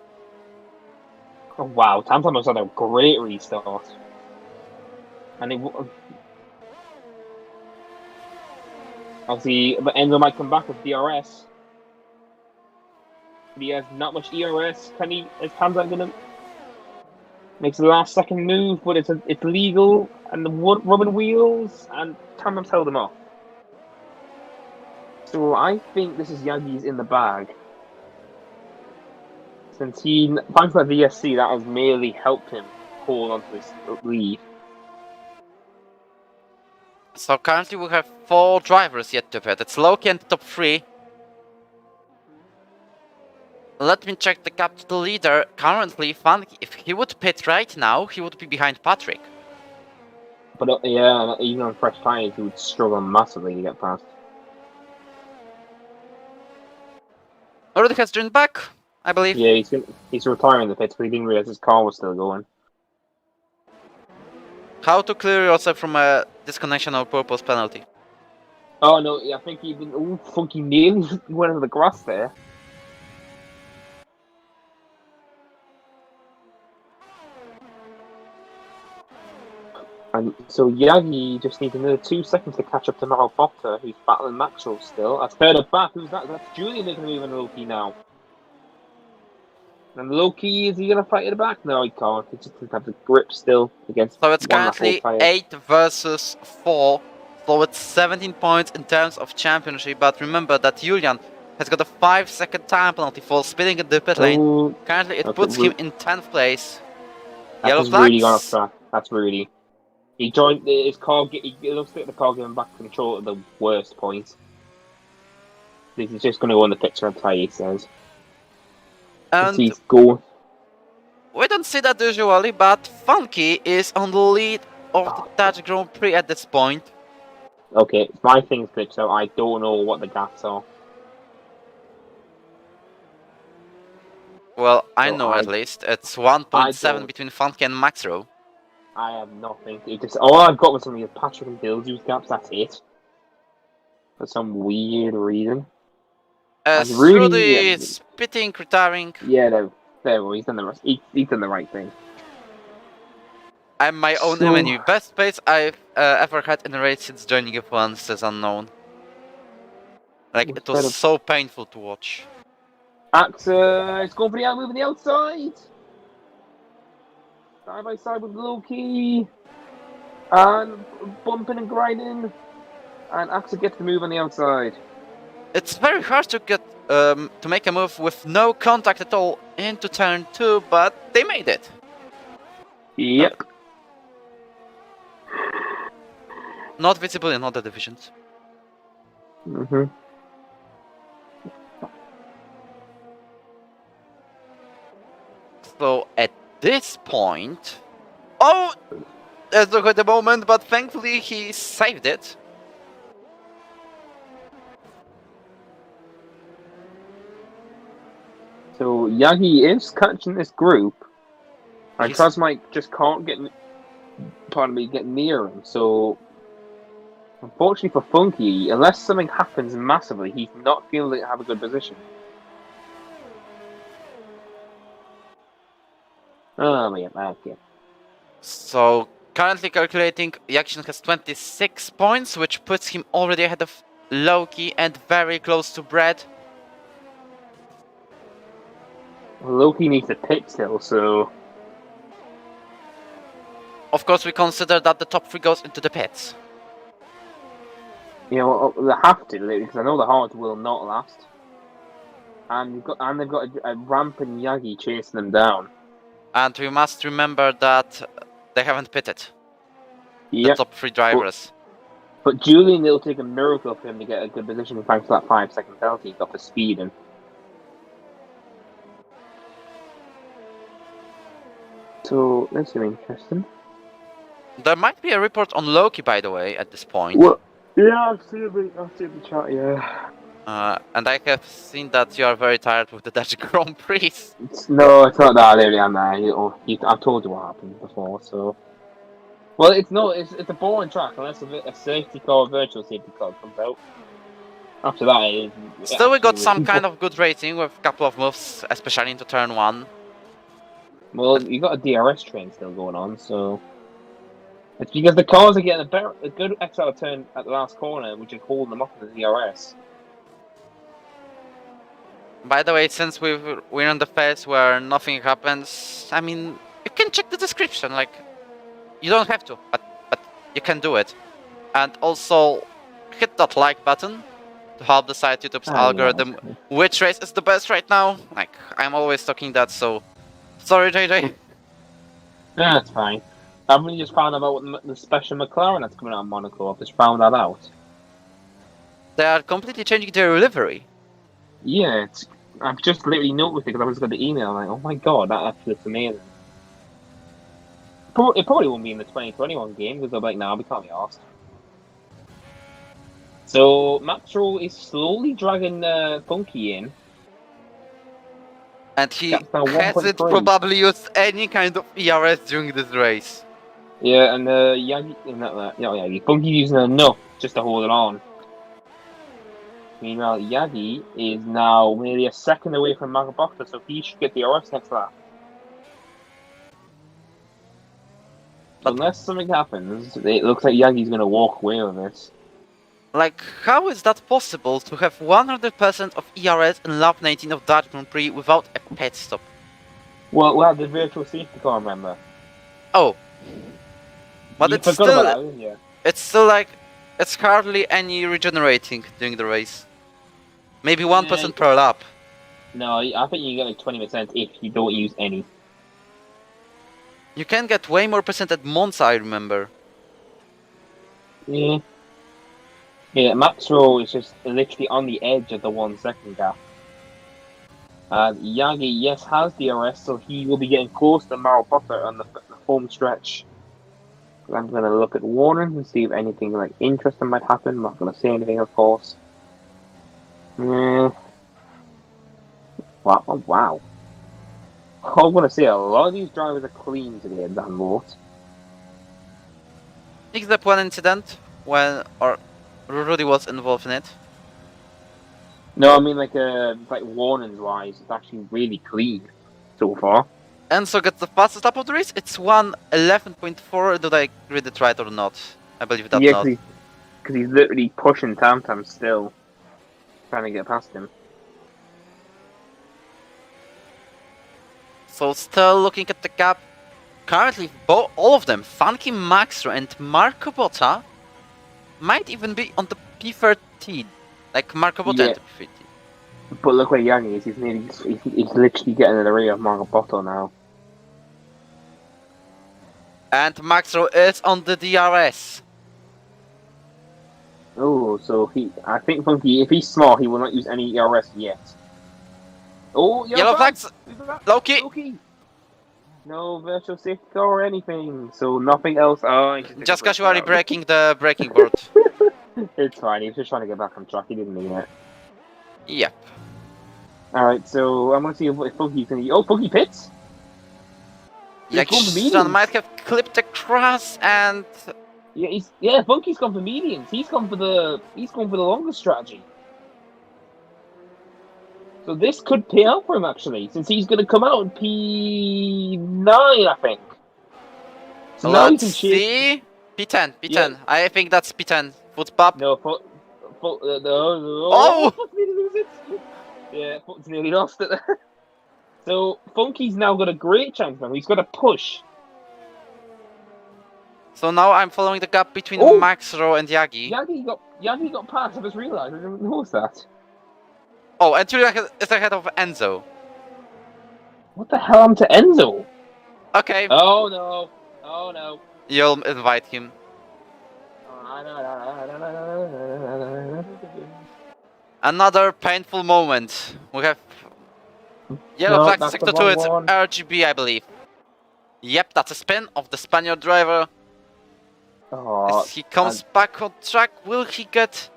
Oh wow! TomTom has had a great restart, and obviously Enzo might come back with DRS. He has not much ERS. Is Hamza gonna makes the last second move? But it's legal, and the rubbing wheels, and TomTom's held him off. So I think this is Yagi's in the bag. Since thanks to the VSC, that has merely helped him hold onto this lead. So currently we have 4 drivers yet to pit. It's Loki and the top 3. Let me check the gap to the leader. Currently, Funky, if he would pit right now, he would be behind Patrick. But yeah, even on fresh tyres, he would struggle massively to get past. Already has joined back, I believe. Yeah, he's retiring the pits, but he didn't realize his car was still going. How to clear yourself from a disconnection or purpose penalty? Oh no, I think Funky nearly went into the grass there. And so Yagi just needs another 2 seconds to catch up to Mario Potter, who's battling Maxwell still. That's third up back. Who's that? That's Julian making a move on Loki now. And Loki, is he going to fight at the back? No, he can't. He just doesn't have the grip still against. So it's currently 8 versus 4. So it's 17 points in terms of championship. But remember that Julian has got a 5-second time penalty for spinning in the pit lane. Currently, it puts him in 10th place. Yellow flags. Rudy gone off track. That's Rudy. He joined his car. It looks like the car giving back control at the worst point. He's just going to go on the picture and tie, he says. And he's going. We don't see that usually, but Funky is on the lead of the Dutch Grand Prix at this point. Okay, my thing's glitched out. I don't know what the gaps are. Well, I know at least. It's 1.7 between Funky and Maxro. I have nothing. All I've got was some of the Patrick and Bill's gaps. That's it. For some weird reason. Rudy is spitting, retiring. Yeah, there. He's done the right thing. I'm my own enemy. Best pace I've ever had in a race since joining F1 says Unknown. Like, it was so painful to watch. Axel is going for the outmove on the outside. Side by side with Loki. And bumping and grinding. And Axel gets the move on the outside. It's very hard to get to make a move with no contact at all into turn 2, but they made it. Yep. Not visible in other divisions. So at this point, let's look at the moment, but thankfully he saved it. So Yagi is catching this group, and Cosmike just can't get near him. So unfortunately for Funky, unless something happens massively, he's not feeling to have a good position. Oh man, okay. So currently calculating, Yakshin has 26 points, which puts him already ahead of Loki and very close to Brad. Loki needs to pit still, so Of course, we consider that the top 3 goes into the pits. you know they have to, because I know the Hordes will not last. And they've got a rampant Yagi chasing them down. And we must remember that they haven't pitted. Yep. The top 3 drivers. But Julian, it'll take a miracle for him to get a good position thanks to that 5-second penalty he got for speeding. So that's really interesting. There might be a report on Loki, by the way, at this point. Well, yeah, I've seen the chat, yeah. And I have seen that you are very tired with the Dutch Grand Prix. No, it's not that early on there. I've told you what happened before, so. Well, it's a boring track unless a safety car, a virtual safety car comes out. After that, it is. Still, we got some kind of good rating with a couple of moves, especially into turn 1. Well, you got a DRS train still going on, so. It's because the cars are getting a good XL turn at the last corner, which is holding them up in the DRS. By the way, since we're in the phase where nothing happens, I mean, you can check the description, like, you don't have to, but you can do it. And also, hit that like button to help decide YouTube's algorithm which race is the best right now. Like, I'm always talking that, so sorry, JJ. Yeah, that's fine. I've only just found out about the special McLaren that's coming out of Monaco. I've just found that out. They are completely changing their livery. Yeah, I've just literally noticed it because I just got the email. Like, oh my god, that looks amazing. It probably won't be in the 2021 game because they're like, nah, we can't be asked. So Maxwell is slowly dragging Funky in. And he hasn't probably used any kind of ERS during this race. Yeah, and Funky's using enough just to hold it on. Meanwhile, Yagi is now nearly a second away from Magabocta, so he should get the RS next lap. But unless something happens, it looks like Yagi's going to walk away with this. Like, how is that possible to have 100% of ERS in lap 19 of Dutch Grand Prix without a pit stop? Well, we have the virtual safety car, remember? Oh. But it's still, that, it's still like, it's hardly any regenerating during the race. Maybe 1% per lap. No, I think you get like 20% if you don't use any. You can get way more percent at Monza, I remember. Yeah. Yeah, Max Rowe is just literally on the edge of the 1 second gap. Yagi, yes, has DRS, so he will be getting close to Mario Potter on the home stretch. I'm going to look at warnings and see if anything like interesting might happen. I'm not going to say anything, of course. Wow. Oh, wow. I'm going to say a lot of these drivers are clean today at that vote. Except one incident when Rudy was involved in it. No, I mean like warnings wise, it's actually really clean so far. Enzo gets the fastest lap of the race. It's 1:11.4. Did I read it right or not? I believe that's not. Because he's literally pushing Tam Tam still, trying to get past him. So still looking at the gap. Currently, all of them, Funky Maxro and Marco Botta, might even be on the P13. Like Marco Botta and the P13. But look where Yang is. He's literally getting in the rear of Marco Botta now. And Maxro is on the DRS. Oh, so I think Funky, if he's smart, he will not use any ERS yet. Oh, yellow flags! Loki! No virtual safety car or anything, so nothing else. Oh, just casually breaking the braking board. It's fine, he was just trying to get back on track, he didn't mean it. Yep. Alright, so I'm gonna see if Funky's gonna. Oh, Funky pits! Jackson might have clipped across and. Yeah, Funky's gone for medians. He's gone for the longest strategy. So this could pay out for him actually, since he's gonna come out in P9, I think. So let's see. P10. Yeah. I think that's P10. Foot pop. No, Foot's nearly lose it. Yeah, Foot's nearly lost it. So Funky's now got a great chance now. He's got a push. So now I'm following the gap between Oh! Maxro and Yagi. Yagi got past. I just realised. I didn't notice that. Oh, and Tulio is ahead of Enzo. What the hell happened to Enzo? Okay, Oh no! Oh no! you'll invite him. Another painful moment. We have yellow No, flag that's the sector 2, wrong it's one. RGB, I believe. Yep, that's a spin of the Spaniard driver. Oh, As he comes back on track, will he get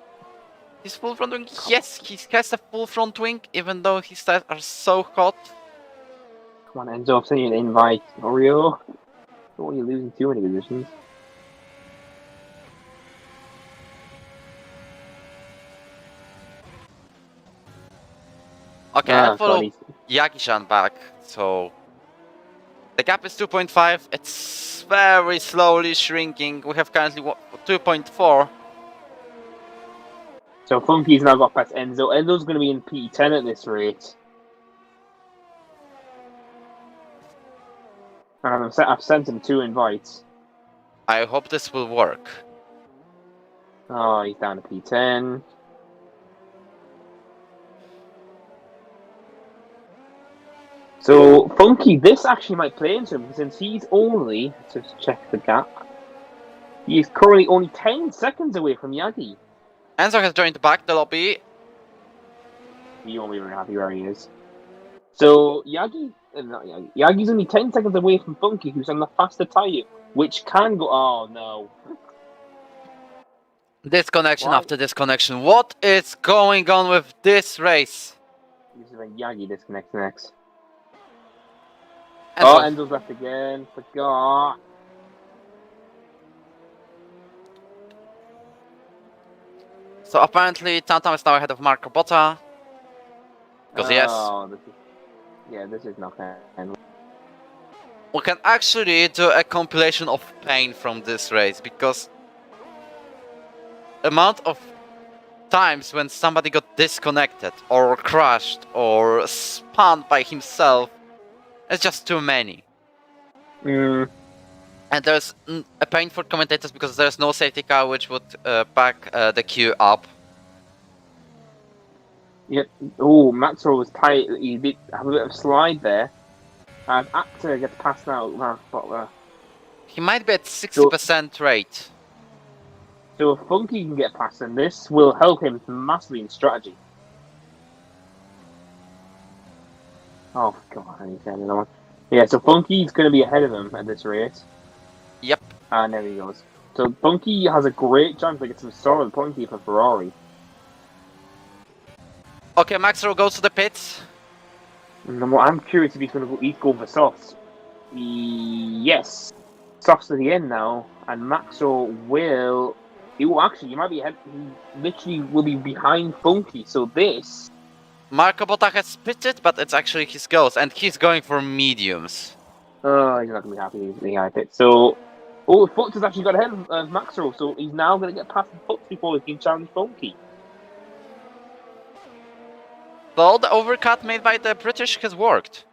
his full front wing? Yes, he has a full front wing, even though his tires are so hot. come on, Enzo, I'm sending you an invite. Oreo. Don't want you losing too many positions. Okay, I follow Yagi-chan back, so the gap is 2.5. It's very slowly shrinking. We have currently 2.4. So Funky's now got past Enzo. Enzo's going to be in P10 at this rate. And I've sent him 2 invites. I hope this will work. Oh, he's down to P10. So, Funky, this actually might play into him, since he's only, just check the gap, he's currently only 10 seconds away from Yagi. Enzo has joined back the lobby. He won't be very happy where he is. So, Yagi's only 10 seconds away from Funky, who's on the faster tyre, which can go, oh no. Disconnection after disconnection. What is going on with this race? This is when Yagi disconnects next. Enzo. Oh, Enzo's left again. Forgot. So apparently Tantam is now ahead of Marco Botta. Because this is not going to end. We can actually do a compilation of pain from this race, because amount of times when somebody got disconnected or crashed or spun by himself is just too many. And there's a pain for commentators because there's no safety car which would back the queue up. Yep. Oh, Maxwell was tight. He did have a bit of slide there. And Actor gets passed out. He might be at 60% rate. So if Funky can get past him, this will help him massively in strategy. Oh, God, I need to get another one. Yeah, so Funky's going to be ahead of him at this rate. Yep. And there he goes. So Funky has a great chance to get some solid points here for Ferrari. Okay, Maxwell goes to the pits. I'm curious if he's going to go for softs. Yes. Softs to the end now. And Maxwell will... He might be ahead. He literally will be behind Funky. So this... Marco Botta has pitted, but it's actually his goals, and he's going for mediums. Oh, he's not going to be happy with the high pit. So, Foot has actually got ahead of Maxwell, so he's now going to get past Foot before he can challenge Funky. So the overcut made by the British has worked.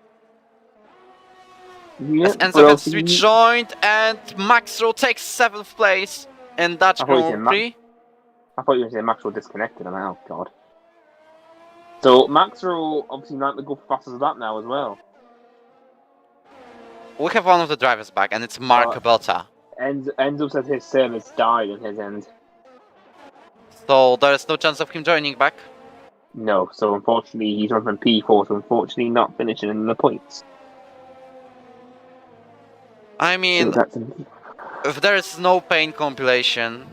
Yeah, as Enzo has rejoined, and Maxwell takes 7th place in Dutch Grand Prix. I thought you were saying Maxwell disconnected, and oh god. So Maxwell obviously not to go fast as that now as well. We have one of the drivers back, and it's Marco Botta. Enzo says his service died on his end. So there is no chance of him joining back? No, so unfortunately he's on from P4, so unfortunately not finishing in the points. I mean, if there is no pain compilation,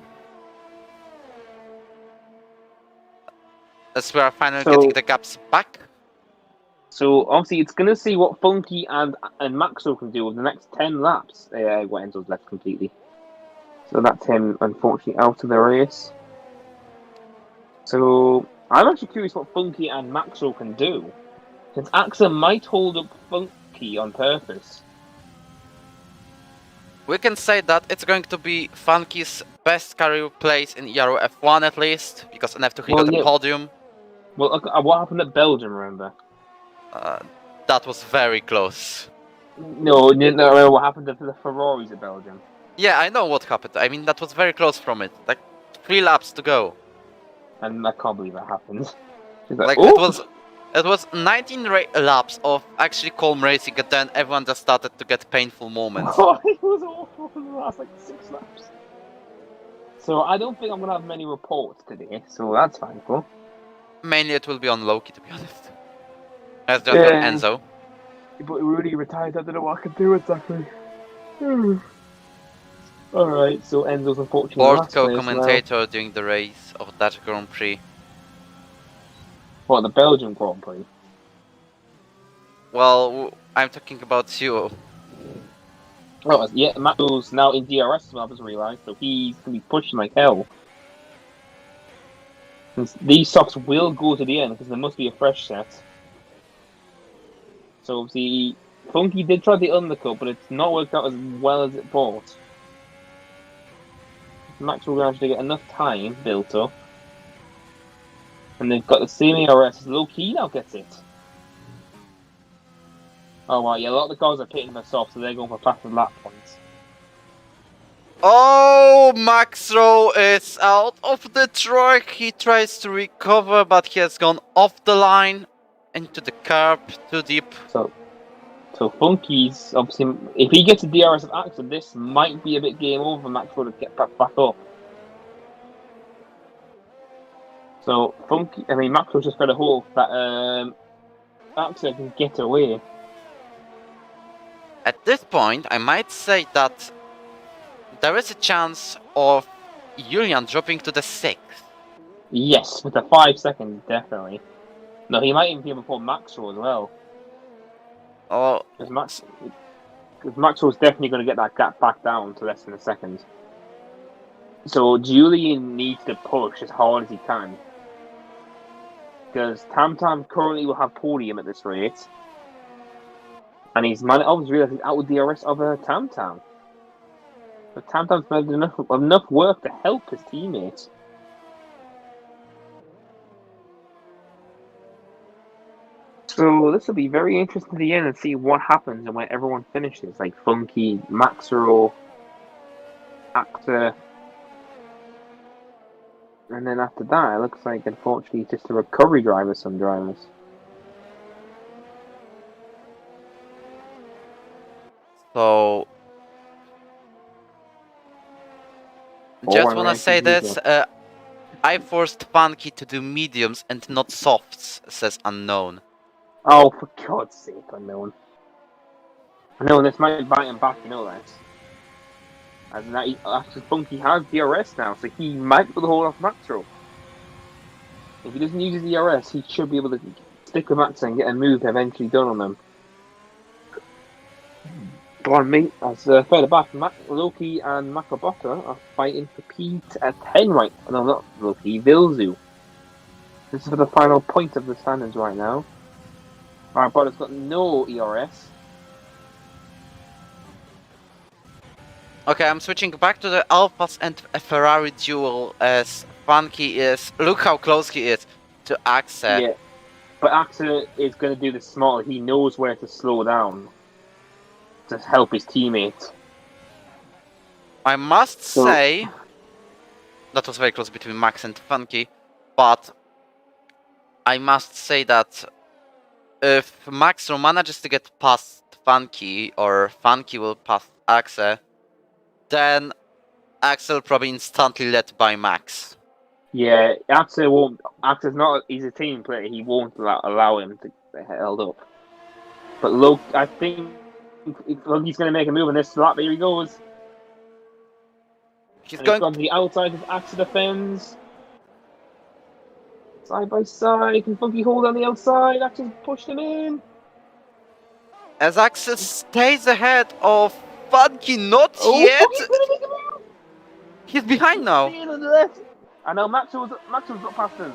as we are finally getting the gaps back. So obviously it's going to see what Funky and Maxwell can do with the next 10 laps. What Enzo's left completely. So that's him unfortunately out of the race. So I'm actually curious what Funky and Maxwell can do. Since AXA might hold up Funky on purpose. we can say that it's going to be Funky's best career place in Euro F1 at least, because in F2 he got a podium. Well, look, what happened at Belgium, remember? That was very close. No, remember what happened to the Ferraris at Belgium? Yeah, I know what happened. I mean, that was very close from it. Like 3 laps to go. And I can't believe that happened. Like it was 19 laps of actually calm racing, and then everyone just started to get painful moments. Oh, it was awful in the last 6 laps. So I don't think I'm gonna have many reports today, so that's fine, cool. Mainly it will be on Loki, to be honest. As just on Enzo. But Rudy retired, I don't know what I can do exactly. Alright, so Enzo's unfortunately Board co-commentator during the race of Dutch Grand Prix. What, the Belgian Grand Prix? Well, I'm talking about you. Oh, yeah, Matthew's now in DRS, I just realised, so he's going to be pushing like hell. Since these socks will go to the end, because there must be a fresh set. So, obviously, Funky did try the undercut, but it's not worked out as well as it thought. Max will actually get enough time built up. And they've got the same ERS. Low-key now gets it. Oh, wow, yeah, a lot of the cars are pitting for soft, so they're going for faster lap points. Oh, Maxro is out of the track. He tries to recover, but he has gone off the line into the curb, too deep. So Funky's, obviously, if he gets a DRS of Axel, this might be a bit game over for Maxwell to get back up. So Maxwell's just got to hope that Axel can get away. At this point, I might say that there is a chance of Julian dropping to the 6th. Yes, with the 5 seconds, definitely. No, he might even be before Maxwell as well. Oh, Because Maxwell's definitely going to get that gap back down to less than a second. So Julian needs to push as hard as he can. Because Tam Tam currently will have podium at this rate. And he's obviously realised he's out with DRS of Tam Tam. But Tam Tam's made enough work to help his teammates. So this will be very interesting to the end and see what happens and where everyone finishes. Like Funky, Maxero, Actor. And then after that, it looks like, unfortunately, just a recovery driver, some drivers. So, just want to say this. I forced Funky to do mediums and not softs, says Unknown. Oh, for God's sake, Unknown. Unknown, this might bite him back, you know that. And that actually Funky has DRS now, so he might be able to hold off Maxro. If he doesn't use his DRS, he should be able to stick with Maxo and get a move eventually done on him. Go on, mate. As further back, Loki and Makabota are fighting for P10 right. No, not Loki, Vilzu. This is for the final point of the standings right now. Alright, Botta's got no ERS. Okay, I'm switching back to the Alphas and a Ferrari duel as Funky is. Look how close he is to Axe. Yeah, but Axe is going to do the smart. He knows where to slow down to help his teammates. I must say that was very close between Max and Funky, but I must say that if Maxro manages to get past Funky or Funky will pass Axe, then Axel probably instantly led by Max. Yeah, Axe won't. Axe's not. He's a team player. He won't allow him to get held up. But look, I think he's going to make a move in this lap. Here he goes. He's going to the outside as Axe defends. Side by side, can Funky hold on the outside? Axe pushed him in. As Axe stays ahead of Funky, not yet. He's behind now. I know Maxwell's got past him.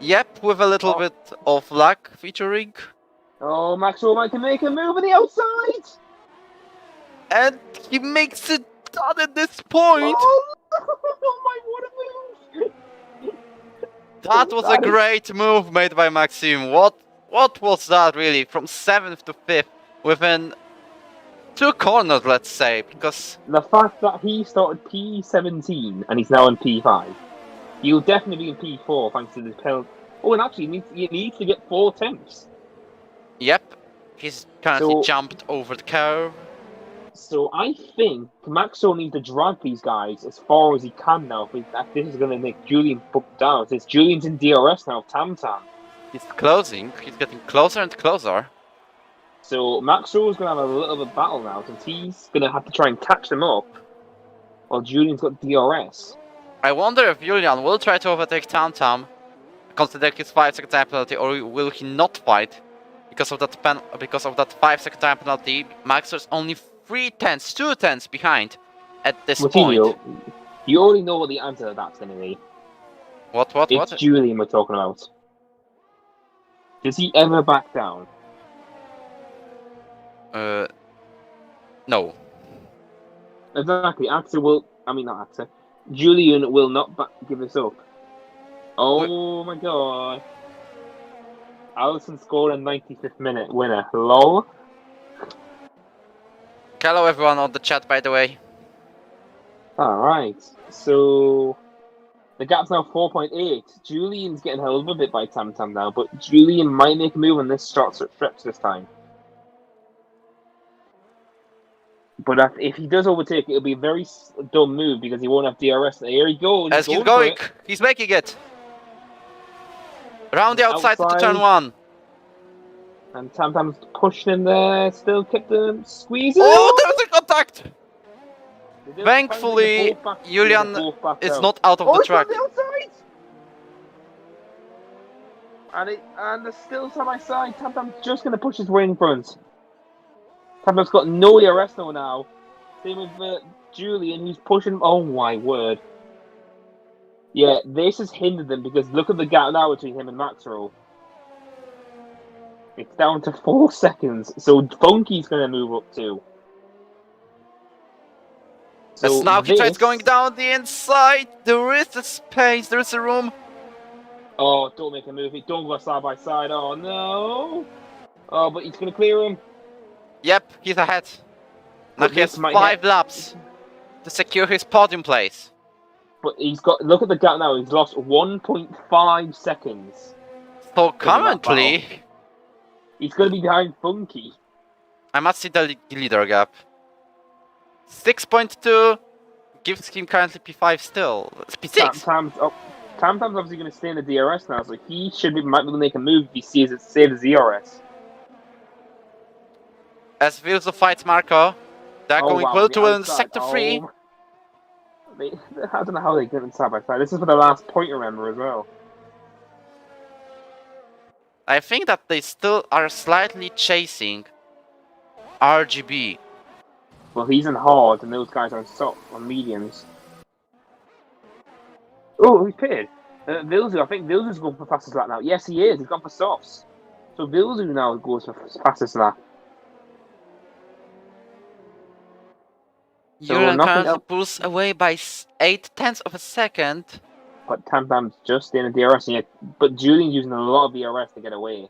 Yep, with a little bit of luck featuring. Oh, Maxwell might make a move on the outside. And he makes it done at this point! Oh my, what a move! That was a That is- great move made by Maxime. What was that really? From 7th to 5th within 2 corners, let's say, because The fact that he started P17 and he's now in P5. He'll definitely be in P4 thanks to the penalty. Oh, and actually, he needs to get 4 attempts. yep, he's currently So- jumped over the curve. So I think Maxwell needs to drag these guys as far as he can now. If this is going to make Julian bump down. Since Julian's in DRS now, Tam. He's closing, he's getting closer and closer. So Maxwell's going to have a little bit of battle now, since he's going to have to try and catch them up, while Julian's got DRS. I wonder if Julian will try to overtake Tam, considering his 5-second time penalty, or will he not fight because of that 5-second time penalty. Maxwell's only 2 tenths behind at this Wojtinho, point. you already know what the answer to that's going to be. What? It's Julian we're talking about. Does he ever back down? No. Exactly. Julian will not give this up. Oh my god. Allison scored a 95th minute winner. Lol. Hello everyone on the chat, by the way. Alright. So the gap's now 4.8. Julian's getting held a bit by Tam now, but Julian might make a move on this stretch this time. But if he does overtake, it'll be a very dumb move because he won't have DRS. Here he goes. As he's going, he's making it. Around the outside to turn 1. And Tam's pushing him there, still kept them squeezing. Oh, there's a contact! Thankfully, Julian is not out of the track. He's on the outside! And they're still side by side. Tam's just going to push his way in front. Tam's got no DRS now. Same with Julian, who's pushing. Oh my word. Yeah, this has hindered them because look at the gap now between him and Maxwell. It's down to 4 seconds, so Funky's going to move up too. As now he tries going down the inside. There is a space, there is a room. Oh, don't make a move. Don't go side by side. Oh no. Oh, but he's going to clear him. Yep, he's ahead. Now he has 5 laps to secure his podium place. But look at the gap now. He's lost 1.5 seconds. So currently, he's going to be behind Funky. I must see the leader gap. 6.2 gives him currently P5 still. It's P6. Tam's obviously going to stay in the DRS now, so he might be able to make a move if he saves his DRS. As Vilso fights Marco, they're going well to sector 3. I don't know how they get in side by side. This is for the last point, remember, as well. I think that they still are slightly chasing RGB. Well, he's in hard, and those guys are on mediums. Oh, he's pitted. Vilzu, I think Vilzu's going for fastest lap now. Yes, he is. He's gone for softs. So Vilzu now goes for fastest lap. Julian currently pulls away by 8 tenths of a second. But Tam's just in a DRS, but Julian's using a lot of DRS to get away.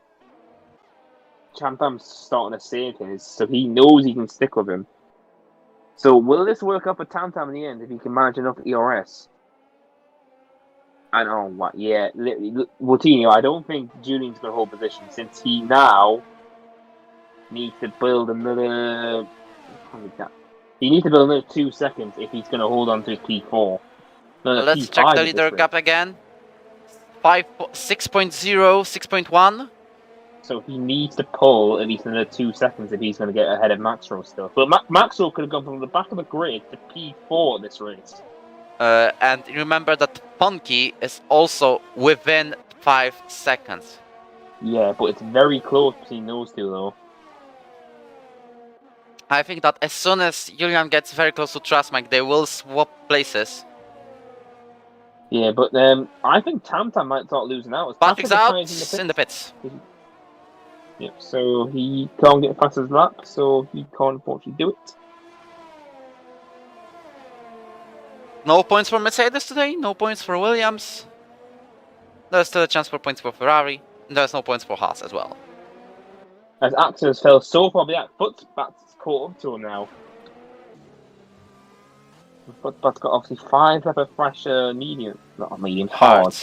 Tam's starting to save his, so he knows he can stick with him. So will this work out for Tam in the end if he can manage enough ERS? And oh what? Yeah, Wojtinho. I don't think Julian's going to hold position since he now needs to build another. He needs to build another 2 seconds if he's going to hold on to his P4. Let's check the leader gap again. 6.0, 6.1. So he needs to pull at least another 2 seconds if he's going to get ahead of Maxwell still. But Maxwell could have gone from the back of the grid to P4 this race. And remember that Funky is also within 5 seconds. Yeah, but it's very close between those two though. I think that as soon as Julian gets very close to Trustmike, they will swap places. Yeah, but I think Tam might start losing out. Patrick's out in the pits. Yep, so he can't get past his lap, so he can't unfortunately do it. No points for Mercedes today, no points for Williams. There's still a chance for points for Ferrari, and there's no points for Haas as well. As Axel fell so far back, Footbat's caught up to him now. Footbat's got obviously 5 lap of fresh medium, not medium, hard.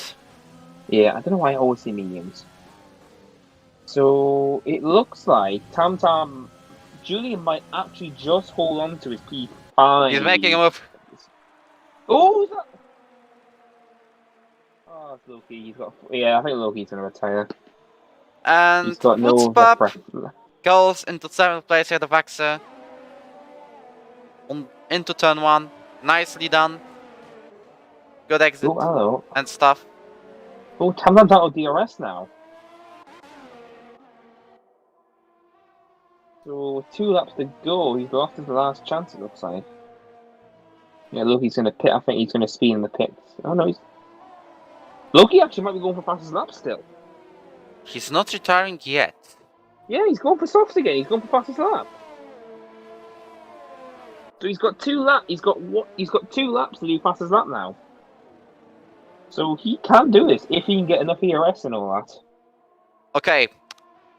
Yeah, I don't know why I always say mediums. So it looks like Julian might actually just hold on to his P5. He's making a move. Oh, is that? Oh, it's Loki. He's got. Yeah, I think Loki's gonna retire. And He's got no Footspap goes into 7th place ahead of Axel. Into turn 1. Nicely done. Good exit and stuff. Oh, Tamtam's out of DRS now. So 2 laps to go. He's lost his last chance, it looks like. Yeah, Loki's gonna pit. I think he's gonna speed in the pits. Oh no, Loki actually might be going for fastest lap still. He's not retiring yet. Yeah, he's going for softs again. He's going for fastest lap. So he's got 2 laps. He's got 2 laps to do fastest lap now. So he can do this if he can get enough ERS and all that. Okay,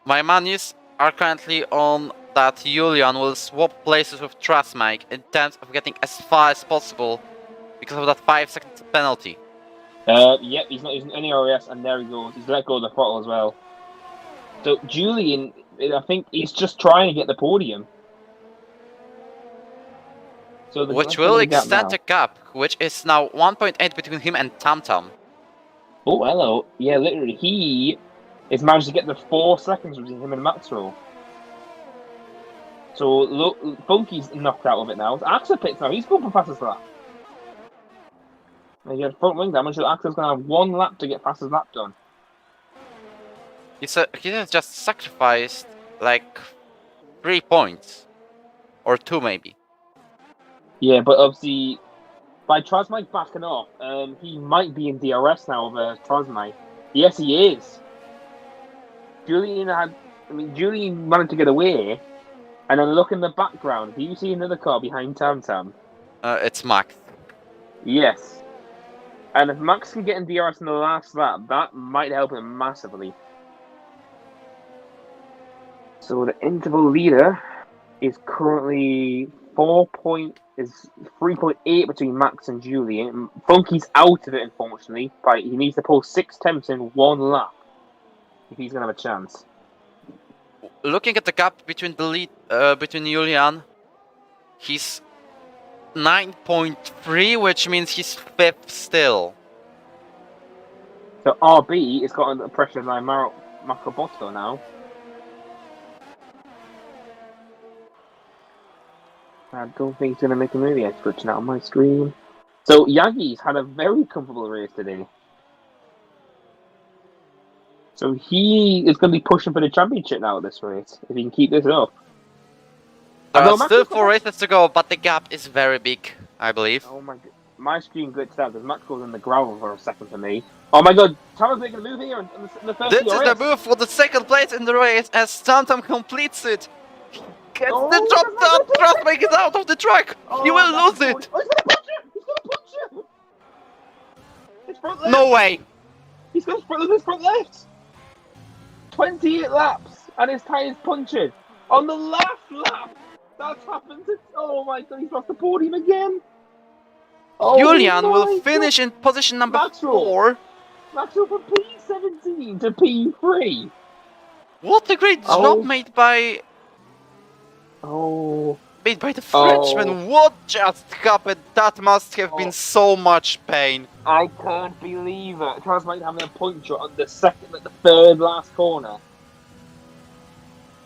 my manuals are currently on that Julian will swap places with Trasmike in terms of getting as far as possible because of that 5-second penalty. Yep, he's not using any ERS, and there he goes. He's let go of the throttle as well. So Julian, I think he's just trying to get the podium. So which will extend the gap, which is now 1.8 between him and Tamtam. Oh, hello. Yeah, literally, he has managed to get the 4 seconds between him and Maxwell. So look, Funky's knocked out of it now. It's Axel pits now. He's going for fastest lap. And you had front wing damage, so Axel's going to have 1 lap to get fastest lap done. He has just sacrificed like 3 points. Or 2 maybe. Yeah, but obviously, by Trasmike backing off, he might be in DRS now over Trasmike. Yes, he is. Julian managed to get away, and then look in the background. Do you see another car behind Tam? It's Max. Yes. And if Max can get in DRS in the last lap, that might help him massively. So the interval leader is currently 3.8 between Max and Julian. Funky's out of it, unfortunately. But he needs to pull 6 tenths in 1 lap if he's gonna have a chance. Looking at the gap between between Julian, he's 9.3, which means he's 5th still. So RB is got under pressure by Macroboto now. I don't think he's going to make a move yet. Switching out on my screen. So Yagi's had a very comfortable race today. So he is going to be pushing for the championship now at this race, if he can keep this up. There are still 4 races to go, but the gap is very big, I believe. Oh my god. My screen glitched out because Max goes in the gravel for a second for me. Oh my god, Tam's making a move here in the first This is the move for the 2nd place in the race as Tamtam completes it. Gets the drop down, Trasmike is out of the track. He will lose it. Oh, he's going to punch it! He's going to punch it! His front left. No way. He's going to look at his front left. 28 laps and his tyres punctured. On the last lap, that's happened. Oh my god, he's lost the podium again. Oh, Julian will finish in position number 4. Maxwell from P17 to P3. What a great job made by the Frenchman. What just happened? That must have been so much pain. I can't believe it. Trasmike having a puncture on the 3rd last corner.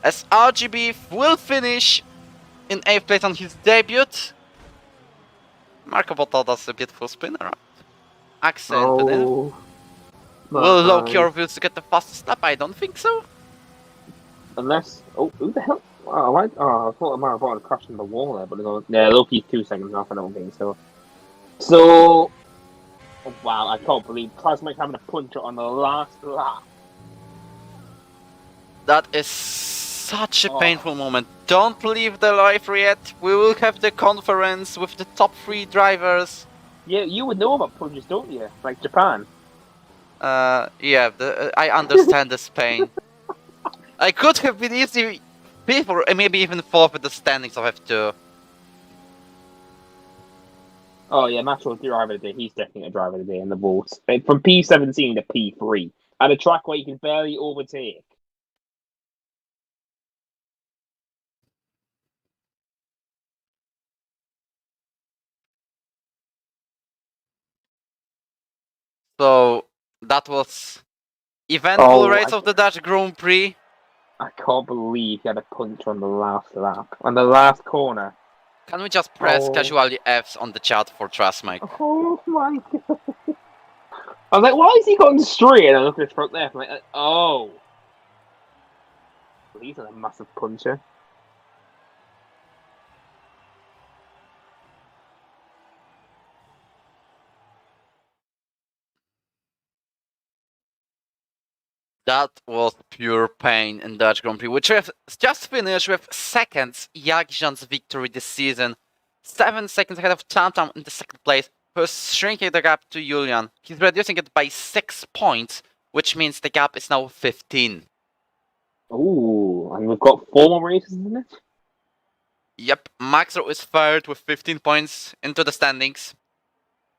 As RGB will finish in 8th place on his debut. Marco Botta does a beautiful spin around. Accented in. Will Loki reveals to get the fastest lap? I don't think so. Unless... Oh, who the hell? Oh, I thought Mario Botta crashed into the wall there, but Loki's 2 seconds off, I don't think so. So... Oh, wow, I can't believe Trasmike having a puncture on the last lap. That is such a painful moment. Don't leave the live yet. We will have the conference with the top 3 drivers Yeah, you would know about punches, don't you? Like Japan. Yeah, I understand this pain. I could have been easy people, maybe even forfeit the standings of F2. Oh yeah, Maxwell's driver of the day. He's definitely a driver of the day in the votes. From P17 to P3 at a track where you can barely overtake. So that was eventful race I, of the Dutch Grand Prix. I can't believe he had a punch on the last lap, on the last corner. Can we just press casually Fs on the chat for Trust Mike? Oh my god! I was like, why is he going straight? And I look at his front left. I'm like, oh, he's a massive puncher. That was pure pain in Dutch Grand Prix, which has just finished with seconds Jagijan's victory this season. 7 seconds ahead of Tam in the second place, who's shrinking the gap to Julian. He's reducing it by 6 points, which means the gap is now 15. Ooh, and we've got 4 more races, isn't it? Yep, Maxro is third with 15 points into the standings.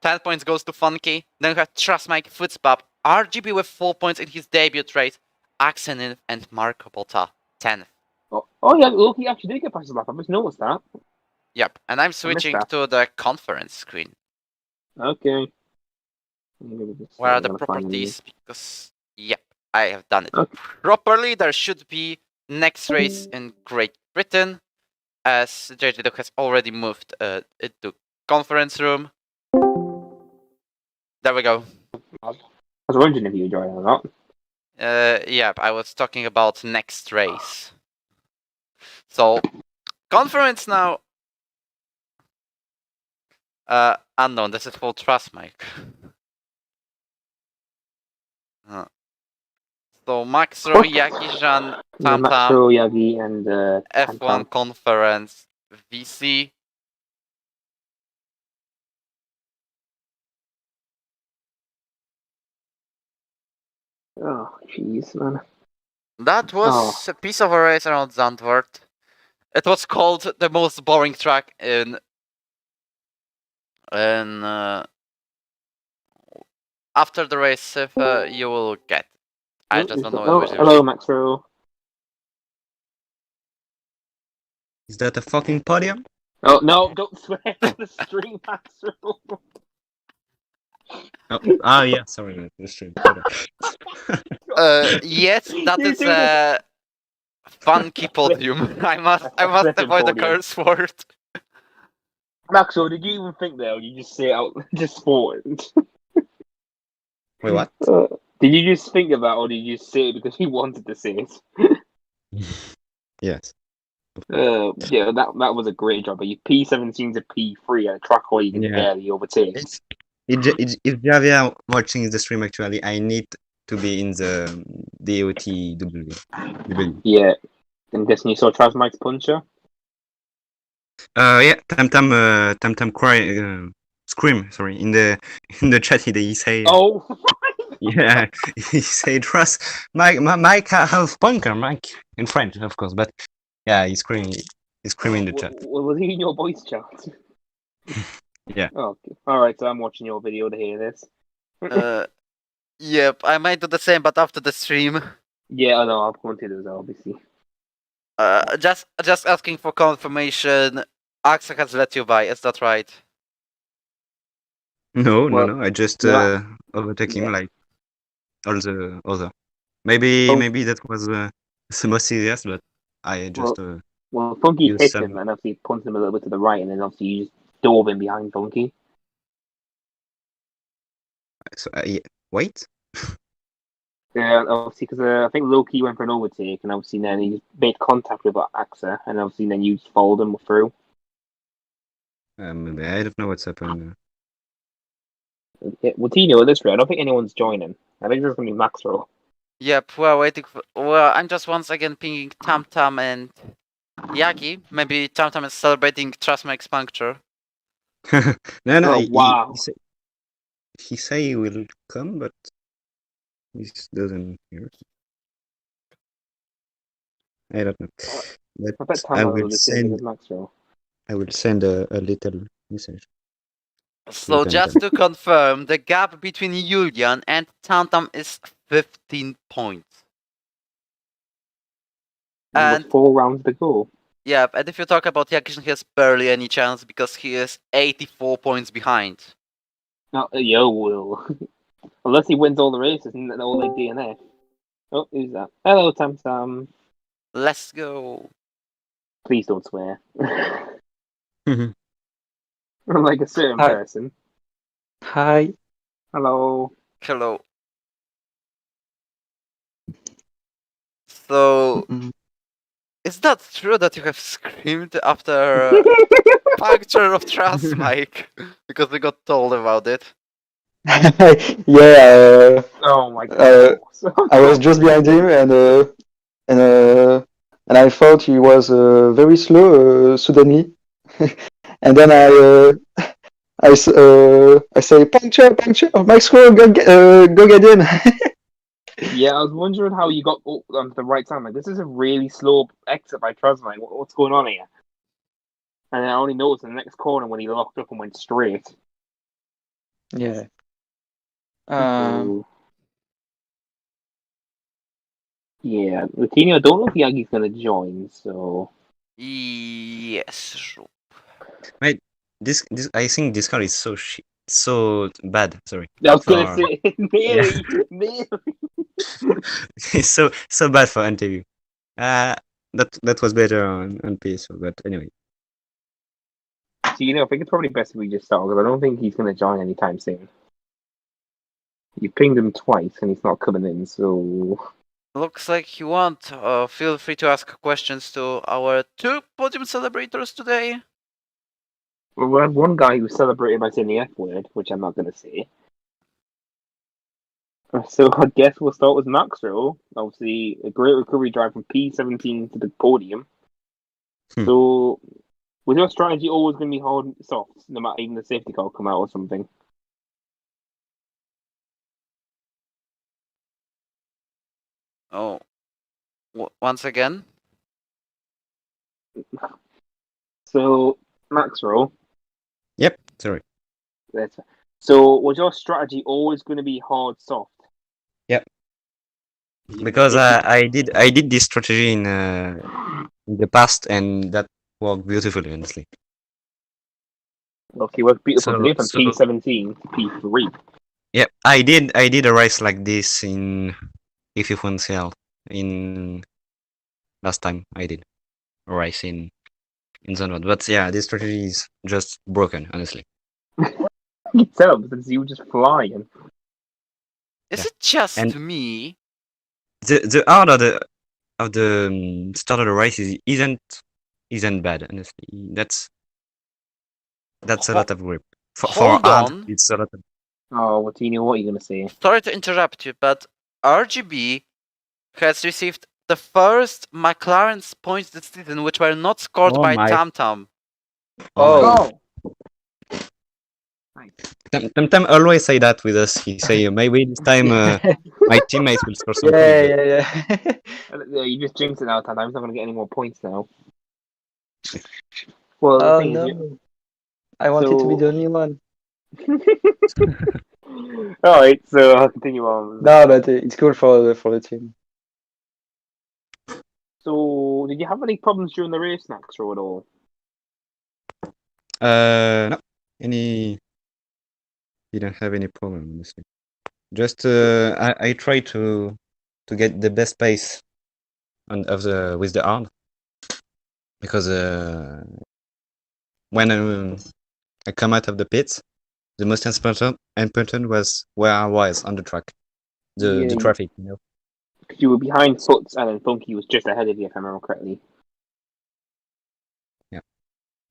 10 points goes to Funky. Then we have Trust Mike, Footsbab, RGB with 4 points in his debut race, Axenin and Marco Botta, 10th. Oh yeah, look, he actually did get past the lap. I just noticed that. Yep, and I'm switching to the conference screen. Okay. Where are the properties? Because, yep, I have done it properly. There should be next race in Great Britain, as JJDog has already moved into conference room. There we go. I was wondering if you enjoyed it or not. Yeah, I was talking about next race. So, conference now. Unknown. This is for Trust Mike. So Maxro, Yagijan, Tam Maxro, Yagi, and F1 Tam. conference, VC. Oh, jeez, man. That was a piece of a race around Zandvoort. It was called the most boring track in after the race. If you will get, I just don't know. Hello, Maxro. Is that a fucking podium? Oh no! Don't swear to the stream, Maxro. Oh, yeah, sorry, the stream. Yes, that is a funky podium. I must avoid the curse word. Maxo, did you even think that, or did you just say it out, just sport? Wait, what? Did you just think of that, or did you just say it because you wanted to say it? Yes. Yeah, that was a great job. But you P17 to P3 at a track where you can barely overtake. If Javier watching the stream, actually, I need to be in the DOTW. Yeah. I'm guessing you saw Travis Mike's puncher? Yeah, Tam cry, scream. Sorry, in the chat he say. Oh. Yeah, he said trust Mike have punker Mike in French, of course, but yeah, he's screaming. He's screaming in the chat. Was he in your voice chat? Yeah. Oh, okay. All right. So I'm watching your video to hear this. Yep, I might do the same, but after the stream. Yeah, I know. I'll go into those, obviously. Just asking for confirmation. AXA has let you by, is that right? No. I just overtake him like all the other. Maybe that was the most serious, but I just. Well, Funky hit him, and obviously punched him a little bit to the right, and then obviously you just dove in behind Funky. So wait. Yeah, obviously, because I think Loki went for an overtake, and obviously then he made contact with AXA, and obviously then you just followed him through. Maybe I don't know what's happened. Wojtinho at this rate, I don't think anyone's joining. I think there's going to be Maxwell. Yep, we're waiting for. Well, I'm just once again pinging Tam and Yagi. Maybe Tam is celebrating Trust Mike's puncture. No, Oh, wow. he say he will come, but he doesn't hear. I don't know. But I bet I Tam will will do the same thing as send Maxwell. I will send a little message. So Tam just Tam. to confirm, the gap between Julian and Tantam is 15 points. And with 4 rounds to go. Yeah, and if you talk about Yakishin, he has barely any chance because he is 84 points behind. No, yo, Will. Unless he wins all the races and all like DNF. Oh, who's that? Hello, Tam Tam. Let's go. Please don't swear. Mhm. I'm like a certain Hi. person. Hi. Hello. Hello. So, Mm. is that true that you have screamed after puncture of trust, Mike? Because we got told about it. Yeah, Oh my uh, god. I was just behind him, and I thought he was very slow suddenly, and then I say puncture, Maxwell, go get in. Yeah, I was wondering how you got onto the right time. Like, this is a really slow exit by Trustline. What's going on here? And then I only noticed in the next corner when he locked up and went straight. Yeah. So, yeah, Wojtinho, I don't know if Yagi's going to join, so... Yes. Wait, this I think this car is so bad. Sorry. I was going to For say, nearly, nearly. it's so bad for interview. That was better on PS4, but anyway. So, I think it's probably best if we just start, because I don't think he's going to join anytime soon. You pinged him twice, and he's not coming in, so... Looks like you want. Feel free to ask questions to our 2 podium celebrators today. Well, we had one guy who celebrated by saying the F word, which I'm not going to say. So I guess we'll start with Maxwell. Obviously, a great recovery drive from P17 to the podium. Hmm. So, was your strategy always going to be hard and soft, no matter even the safety car come out or something? Oh, once again. So, Maxwell. Yep. Sorry. So, was your strategy always going to be hard soft? Yep. Because I did this strategy in the past, and that worked beautifully, honestly. Okay, well, beautiful So today from P17 to P3. yeah, I did a race like this in if in last time I did a race in Zone 1. But yeah, this strategy is just broken, honestly. You can tell because you were just flying. Is Yeah. it just And me? the art of the start of the race isn't bad, honestly. That's a lot of grip. For Hold hard, on. it's a lot of Oh, Wojtinho, what are you going to say? Sorry to interrupt you, but RGB has received the first McLaren's points this season, which were not scored Oh by my. TamTam. Oh my. Nice. Tam always say that with us. He say maybe this time my teammates will score some points. Yeah. You just jinxed it now, Tata. I'm not going to get any more points now. Well, the Oh thing is, no. I wanted to be the only one. all right, so I'll continue on. No, but it's cool for the team. So, did you have any problems during the race, Maxwell, at all? No, didn't have any problem, honestly. Just I try to get the best pace with the arm, because when I come out of the pits, the most important was where I was on the track, the traffic, you know. You were behind Foots, and then Funky was just ahead of you, if I remember correctly. Yeah.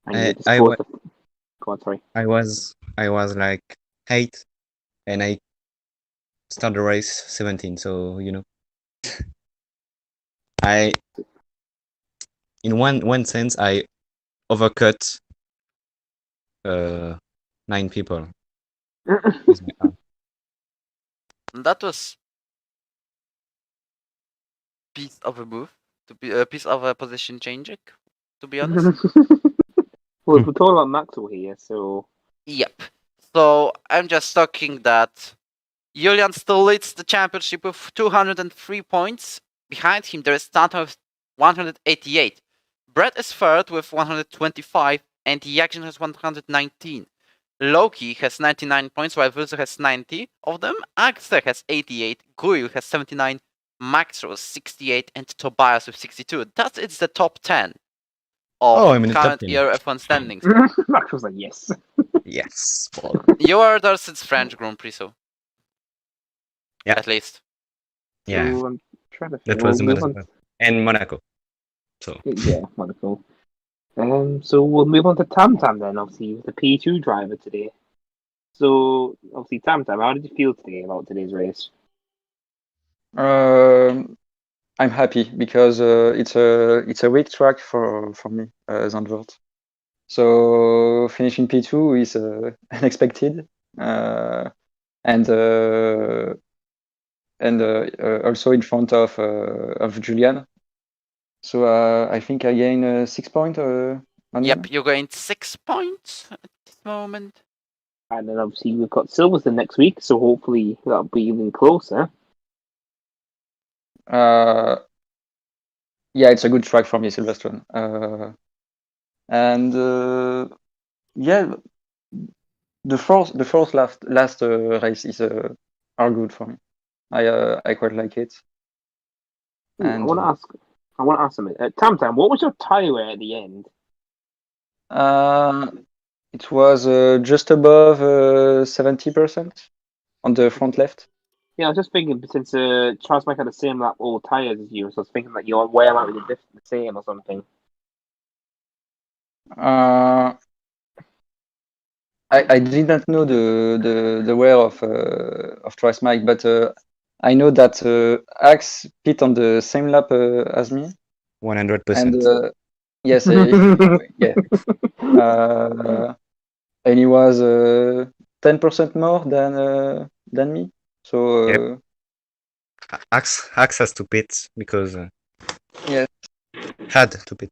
And you just go on, sorry. I was like 8, and I start the race 17. So I, in one sense, I overcut 9 people. With my car. That was piece of a move, to be a piece of a position changing, to be honest. Well, we're talking about Maxwell here, so Yep. So I'm just talking that Julian still leads the championship with 203 points. Behind him, there is Stanton with 188. Brett is third with 125, and Yagin has 119. Loki has 99 points, while Wilson has 90 of them. Axel has 88, Guil has 79, Maxwell has 68, and Tobias with 62. That is the top 10 of Oh, I'm in the top current 10. year F1 standings. Maxwell's like, yes. Yes. You are there since French Grand Prix, so. Yeah. At least. Yeah, So I'm trying to that think. was the We'll most. move on. And Monaco. So, Yeah, wonderful. So we'll move on to Tam Tam then, obviously, the P2 driver today. So, obviously, Tam Tam, how did you feel today about today's race? I'm happy because it's a weak track for me, Zandvoort. So finishing P2 is unexpected, and also in front of Julian. So I think I gain 6 points on Yep, him. you gained 6 points at this moment. And then obviously we've got Silverstone next week, so hopefully that'll be even closer. Yeah, it's a good track for me, Silverstone. And yeah, the fourth last race is are good for me. I quite like it. Ooh, And I want to ask something. Tam Tam, what was your tyre wear at the end? it was just above 70% on the front left. Yeah, I was just thinking, since Charles Mike had the same lap all tyres as you, so I was thinking that your wear might be the same or something. I did not know the wear of Travis Mike, but I know that Axe pit on the same lap as me, 100%. and yes, yeah, and he was 10% more than me. So Yep. Axe has to pit because yes, had to pit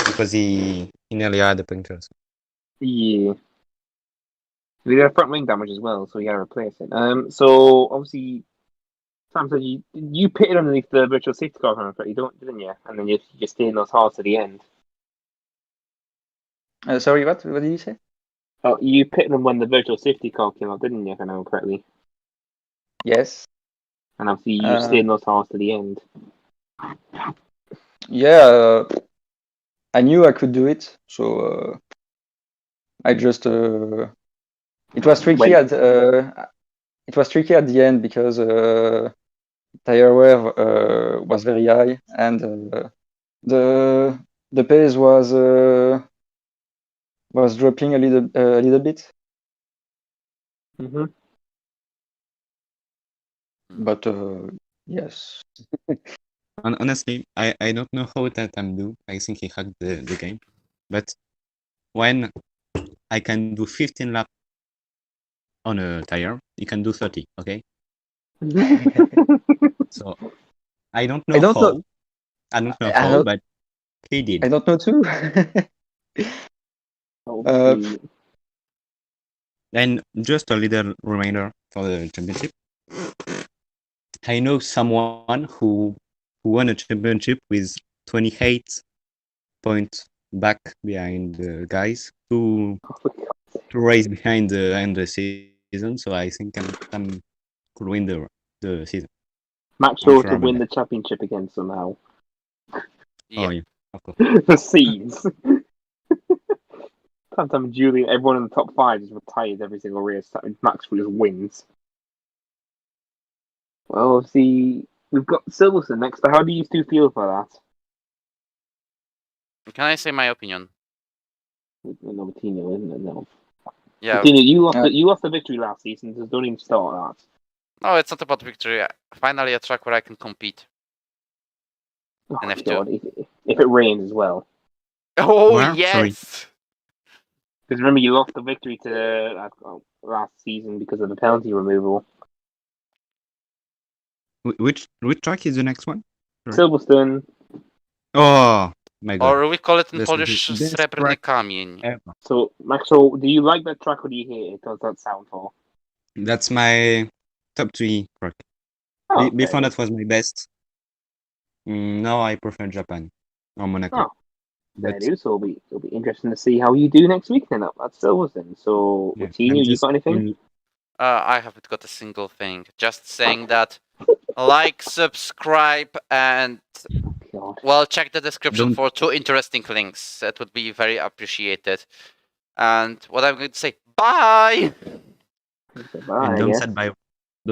because he nearly had the punctures. Yeah. We had front wing damage as well, so we got to replace it. So obviously, Sam said you pitted underneath the virtual safety car, didn't you? And then you stayed in those halls to the end. sorry, what did you say? Oh, you pitted them when the virtual safety car came out, didn't you? If I know correctly. Yes. And obviously, you stayed in those halls to the end. Yeah, I knew I could do it, so I just it was tricky at the end because tire wear was very high and the pace was dropping a little bit. Mm-hmm. But yes. Honestly, I don't know how Tatam do. I think he hacked the game. But when I can do 15 laps on a tire, he can do 30, okay? So I don't know how. I don't know how, but he did. I don't know too. And just a little reminder for the championship. I know someone who won a championship with 28 points back behind the guys to race behind the end of the season. So I think Tam could win the season. Max sure to win the championship again somehow. Yeah. Oh yeah, of course. The scenes. Sometimes Julian, everyone in the top 5 just retires every single race. Max just wins. Well, see, we've got Silverstone next. But how do you two feel for that? Can I say my opinion? No, Wojtinho, isn't it? No. Yeah. Wojtinho, you lost the victory last season, so don't even start that. No, it's not about victory. Finally, a track where I can compete. Oh, And F2. God, if it rains as well. Oh, Where? yes! Sorry. Because remember, you lost the victory to last season because of the penalty removal. Which track is the next one? Right. Silverstone. Oh my god. Or we call it in This is Polish the best Srebrny track Kamień. ever. So, Maxwell, do you like that track or do you hate it? Does that sound for? That's my top 3 track. Oh, Before okay. that was my best. Now I prefer Japan or Monaco. Oh, fair But do. So it'll be interesting to see how you do next week then at Silverstone. So, yeah, Wojtinho, you got anything? I haven't got a single thing. Just saying that like, subscribe, and God. well, check the description Don't- for 2 interesting links. That would be very appreciated. And what I'm going to say, bye! Bye, I don't guess. set by